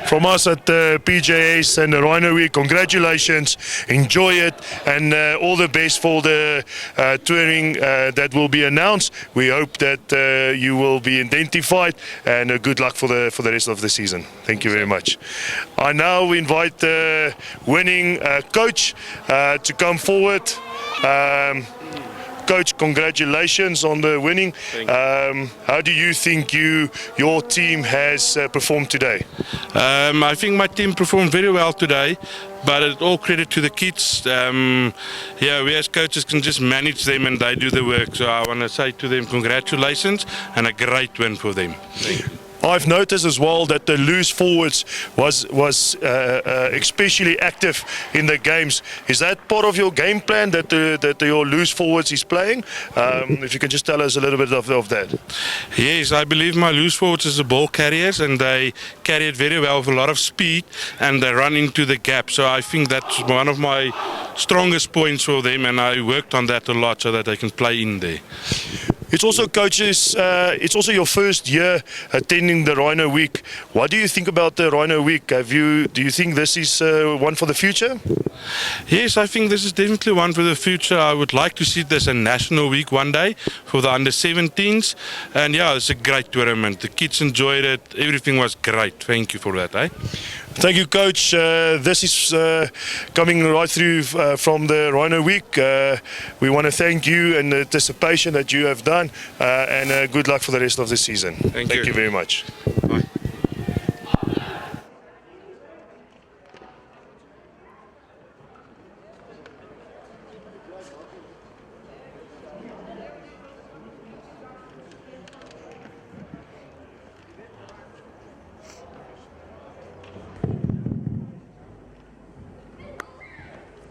From us at the PJS and the Rhino Week, congratulations, enjoy it, and all the best for the touring that will be announced. We hope that you will be identified, and good luck for the rest of the season. Thank you very much. I now invite the winning coach to come forward. Coach, congratulations on the winning. How do you think your team has performed today? I think my team performed very well today, but it's all credit to the kids. We as coaches can just manage them and they do the work. So I want to say to them, congratulations and a great win for them. Thank you. I've noticed as well that the loose forwards was especially active in the games. Is that part of your game plan that your loose forwards is playing? If you can just tell us a little bit of that. Yes, I believe my loose forwards is the ball carriers, and they carry it very well with a lot of speed, and they run into the gap. So I think that's one of my strongest points for them, and I worked on that a lot so that they can play in there. It's also, coaches, it's also your first year attending the Rhino Week. What do you think about the Rhino Week? Do you think this is one for the future? Yes, I think this is definitely one for the future. I would like to see this a national week one day for the under-17s. And yeah, it's a great tournament. The kids enjoyed it. Everything was great. Thank you for that. Thank you, Coach. This is coming right through from the Rhino Week. We want to thank you and the anticipation that you have done, and good luck for the rest of the season. Thank you very much. Bye.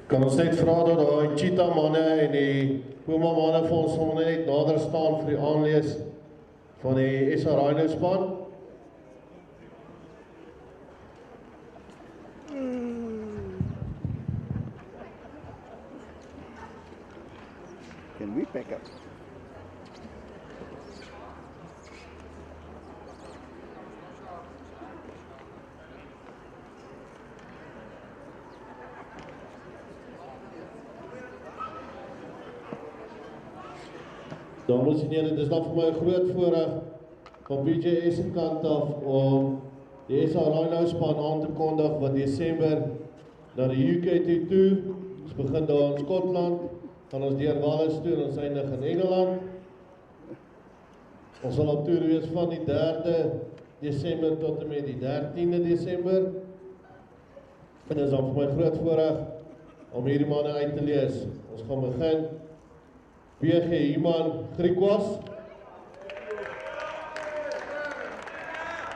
Kan ons net vra dat die cheetah manne en die Puma manne vir ons sommer net nader staan vir die aanlees van die SA Rhino span. Can we pack up? Dames en heren, dit is dan vir my 'n groot voorreg van PJS se kant af om die SA Rhino span aan te kondig wat Desember na die UK toe. Ons begin daar in Skotland, gaan ons deur Wales toe en ons eindig in Engeland. Ons sal op toer wees van die 3de Desember tot en met die 13de Desember. En dit is dan vir my groot voorreg om hierdie manne uit te lees. Ons gaan begin. PG Iman Griekwas.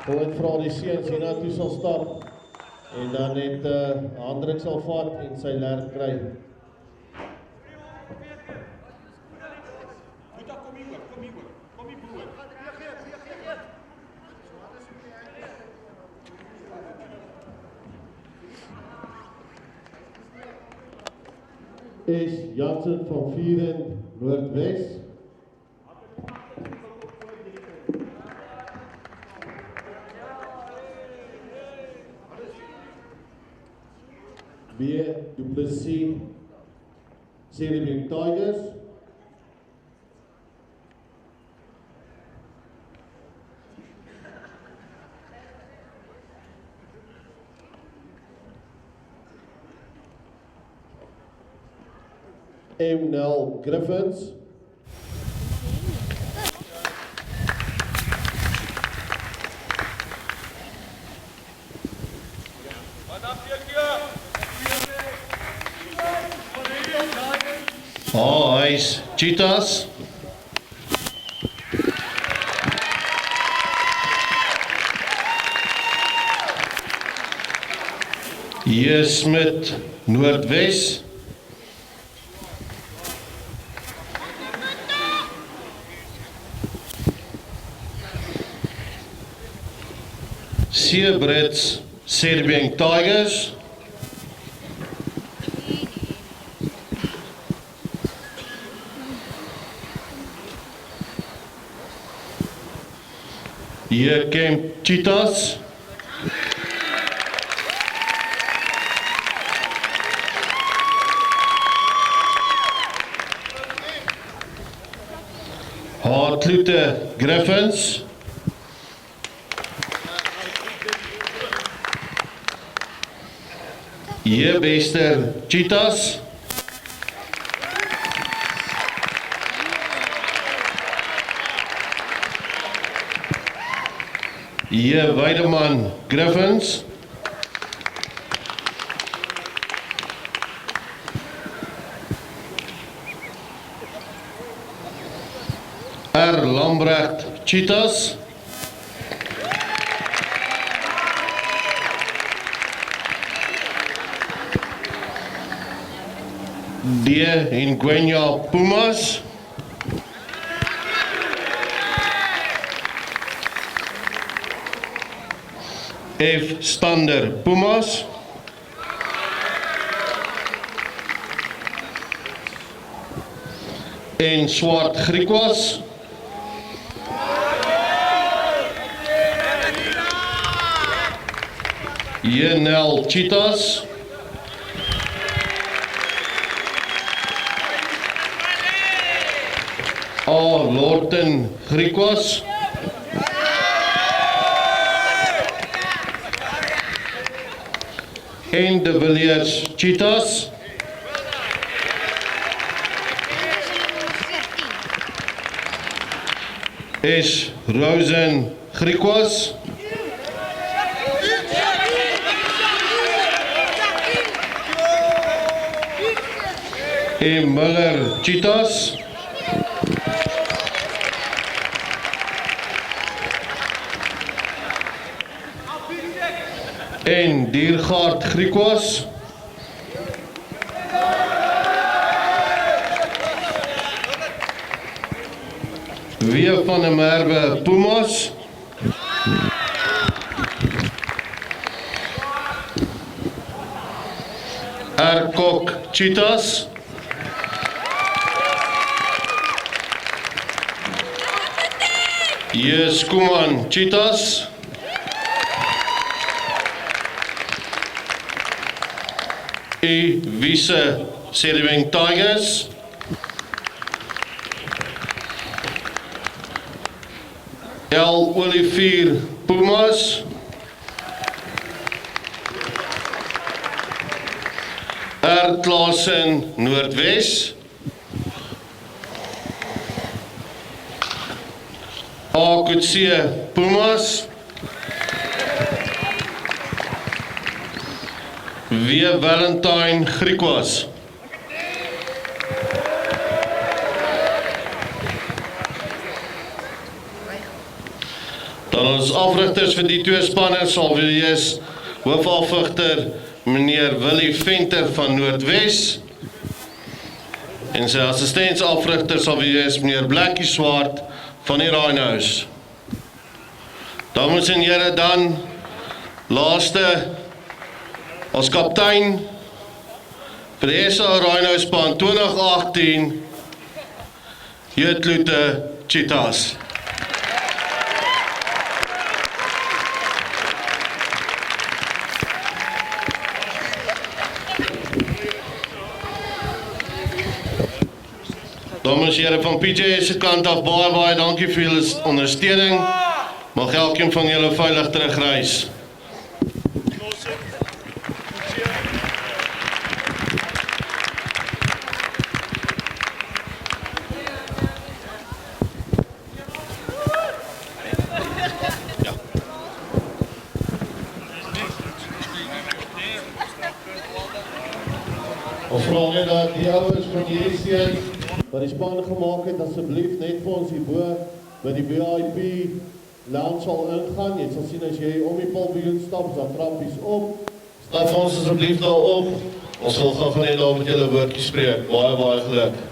Ek vra die seuns hierna toe sal stap. En dan net Hendrik sal vat en sy lerk kry. Is Jansen van Vieren Noordwes. B. Duplessis Cerebing Tigers. M. Nel Griffins. Hy's Cheetahs. J. Smit Noordwes. C. Brits Cerebing Tigers. J. Kemp Cheetahs. Hartlute Griffins. J. Bester Cheetahs. J. Weideman Griffins. R. Lambrecht Cheetahs. D. Ingwenya Pumas. F. Stander Pumas. En Swart Griekwas. J. Nel Cheetahs. A. Lorton Griekwas. En De Villiers Cheetahs. S. Rosen Griekwas. En Muller Cheetahs. En Diergaard Griekwas. W. van der Merwe Pumas. R. Kok Cheetahs. J. Skuman Cheetahs. E. Wiese Cerebing Tigers. L. Olivier Pumas. R. Klaasen Noordwes. A. Kutsie Pumas. W. Valentine Griekwas. Dan ons afrigters vir die twee spanne sal wees hoofafrigter meneer Willie Venter van Noordwes en sy assistentsafrigter sal wees meneer Blakkie Swart van die Rhinos. Dames en here, dan laaste as kaptein vir die SA Rhino span 2018 Jutlute Cheetahs. Dames en here, van PJ se kant af baie dankie vir julle ondersteuning. Mag elkeen van julle veilig terugreis. Ons vra net dat die ouers van hierdie seun wat die span gemaak het, asseblief net vir ons hierbo by die VIP lounge sal ingaan. Jy sal sien as jy om die paviljoen stap, dan trappies op. Stap ons asseblief daar op. Ons sal gaan net daar met julle woordjie spreek. Baie geluk.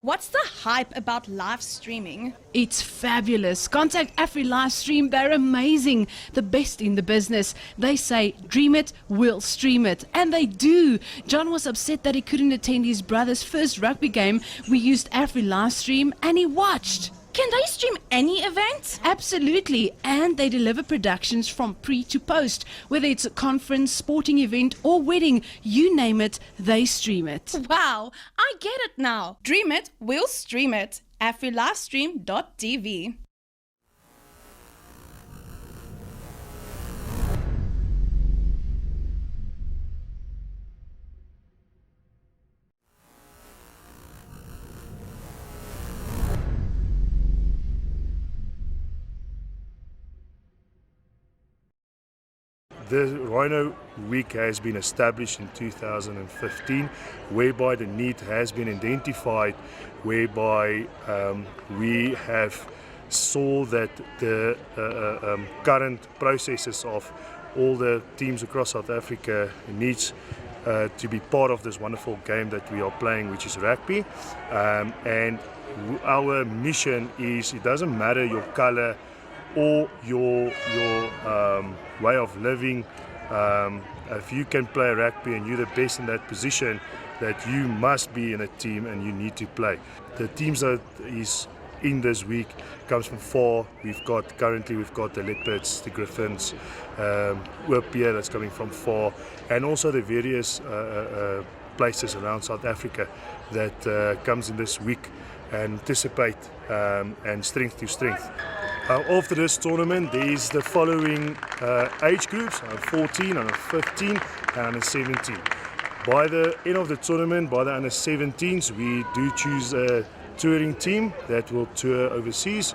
What's the hype about live streaming? It's fabulous. Contact Afri Livestream. They're amazing. The best in the business. They say, dream it, we'll stream it. And they do. John was upset that he couldn't attend his brother's first rugby game. We used Afri Livestream and he watched. Can they stream any event? Absolutely. And they deliver productions from pre to post. Whether it's a conference, sporting event or wedding, you name it, they stream it. Wow, I get it now. Dream it, we'll stream it. AfriLivestream.tv. The Rhino Week has been established in 2015, whereby the need has been identified, whereby we have saw that the current processes of all the teams across South Africa needs to be part of this wonderful game that we are playing, which is rugby. And our mission is, it doesn't matter your color or your way of living. If you can play rugby and you're the best in that position, that you must be in a team and you need to play. The teams that is in this week comes from Vaal. Currently we've got the Luiperds, the Griffins, Opier that's coming from Vaal, and also the various places around South Africa that comes in this week and anticipate and strength to strength. After this tournament, there's the following age groups: 14, under 15, and under 17. By the end of the tournament, by the under 17s, we do choose a touring team that will tour overseas.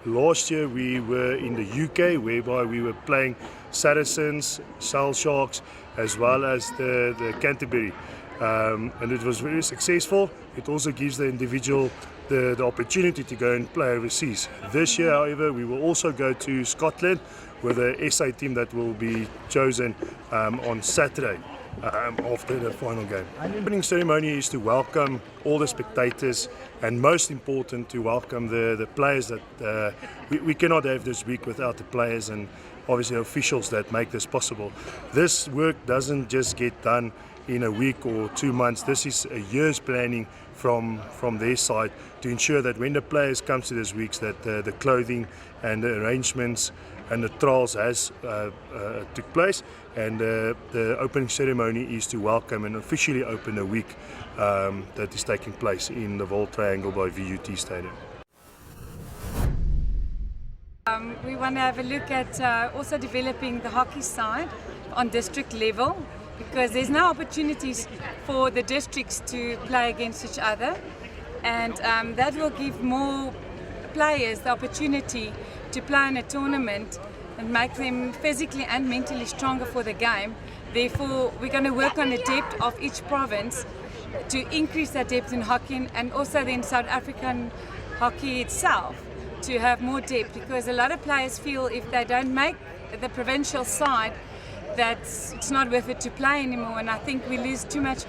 Last year we were in the UK, whereby we were playing Saracens, Shell Sharks, as well as the Canterbury. And it was very successful. It also gives the individual the opportunity to go and play overseas. This year, however, we will also go to Scotland with a SA team that will be chosen on Saturday after the final game. The opening ceremony is to welcome all the spectators, and most important, to welcome the players that we cannot have this week without the players and obviously officials that make this possible. This work doesn't just get done in a week or 2 months. This is a year's planning from their side to ensure that when the players come to these weeks, that the clothing and the arrangements and the trials has took place, and the opening ceremony is to welcome and officially open a week that is taking place in the Vaal Triangle by VUT Stadium. We want to have a look at also developing the hockey side on district level, because there's now opportunities for the districts to play against each other, and that will give more players the opportunity to play in a tournament and make them physically and mentally stronger for the game. Therefore, we're going to work on the depth of each province to increase that depth in hockey, and also then South African hockey itself to have more depth, because a lot of players feel if they don't make the provincial side that it's not worth it to play anymore, and I think we lose too much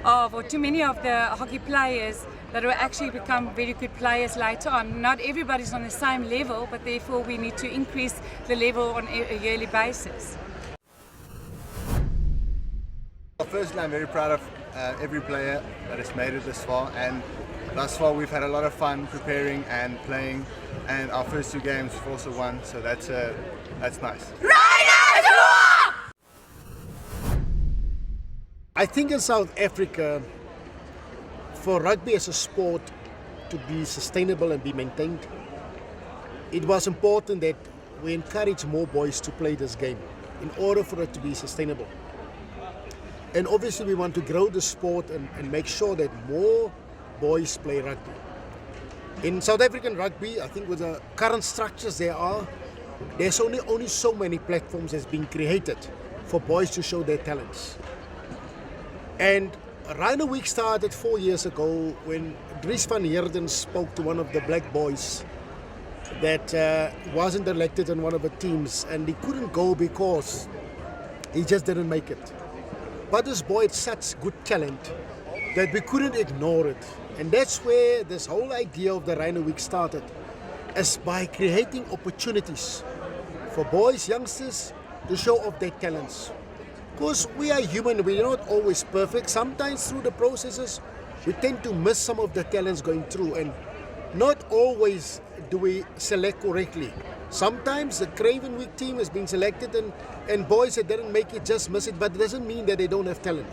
of, or too many of the hockey players that will actually become very good players later on. Not everybody's on the same level, but therefore we need to increase the level on a yearly basis. Firstly, I'm very proud of every player that has made it this far, and thus far we've had a lot of fun preparing and playing, and our first 2 games we've also won, so that's nice. I think in South Africa, for rugby as a sport to be sustainable and be maintained, it was important that we encourage more boys to play this game in order for it to be sustainable. And obviously we want to grow the sport and make sure that more boys play rugby. In South African rugby, I think with the current structures there's only so many platforms that's been created for boys to show their talents. And Rhino Week started 4 years ago when Dries van Heerden spoke to one of the black boys that wasn't elected in one of the teams, and he couldn't go because he just didn't make it. But this boy had such good talent that we couldn't ignore it. And that's where this whole idea of the Rhino Week started, is by creating opportunities for boys, youngsters, to show off their talents. Because we are human, we're not always perfect. Sometimes through the processes, we tend to miss some of the talents going through, and not always do we select correctly. Sometimes the Craven Week team has been selected and boys that didn't make it just miss it, but it doesn't mean that they don't have talent.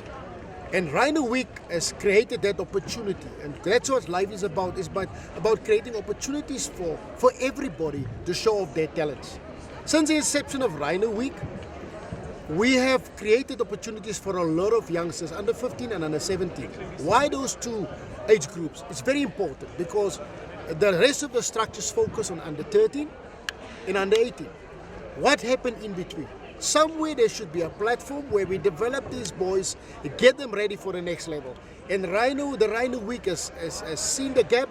And Rhino Week has created that opportunity, and that's what life is about. It's about creating opportunities for everybody to show off their talents. Since the inception of Rhino Week, we have created opportunities for a lot of youngsters, under 15 and under 17. Why those 2 age groups? It's very important because the rest of the structures focus on under 13 and under 18. What happened in between? Somewhere there should be a platform where we develop these boys, get them ready for the next level. And the Rhino Week has seen the gap,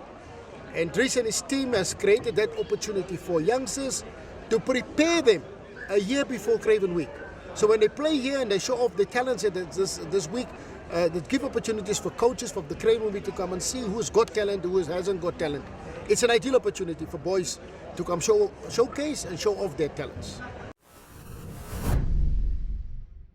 and Dries and his team has created that opportunity for youngsters to prepare them a year before Craven Week. So when they play here and they show off their talents this week, that give opportunities for coaches from the Craven Week to come and see who's got talent, who hasn't got talent. It's an ideal opportunity for boys to come showcase and show off their talents.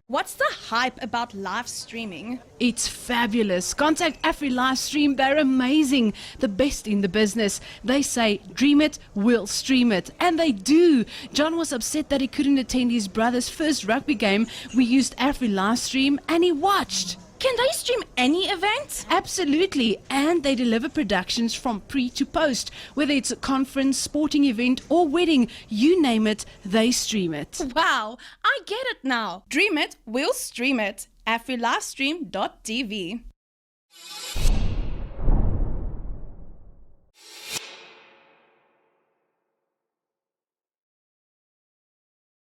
What's the hype about live streaming? It's fabulous. Contact Afri live stream. They're amazing. The best in the business. They say, dream it, we'll stream it. And they do. John was upset that he couldn't attend his brother's first rugby game. We used Afri live stream and he watched. Can they stream any event? Absolutely. And they deliver productions from pre to post. Whether it's a conference, sporting event or wedding, you name it, they stream it. Wow, I get it now. Dream it, we'll stream it. AfriLivestream.tv.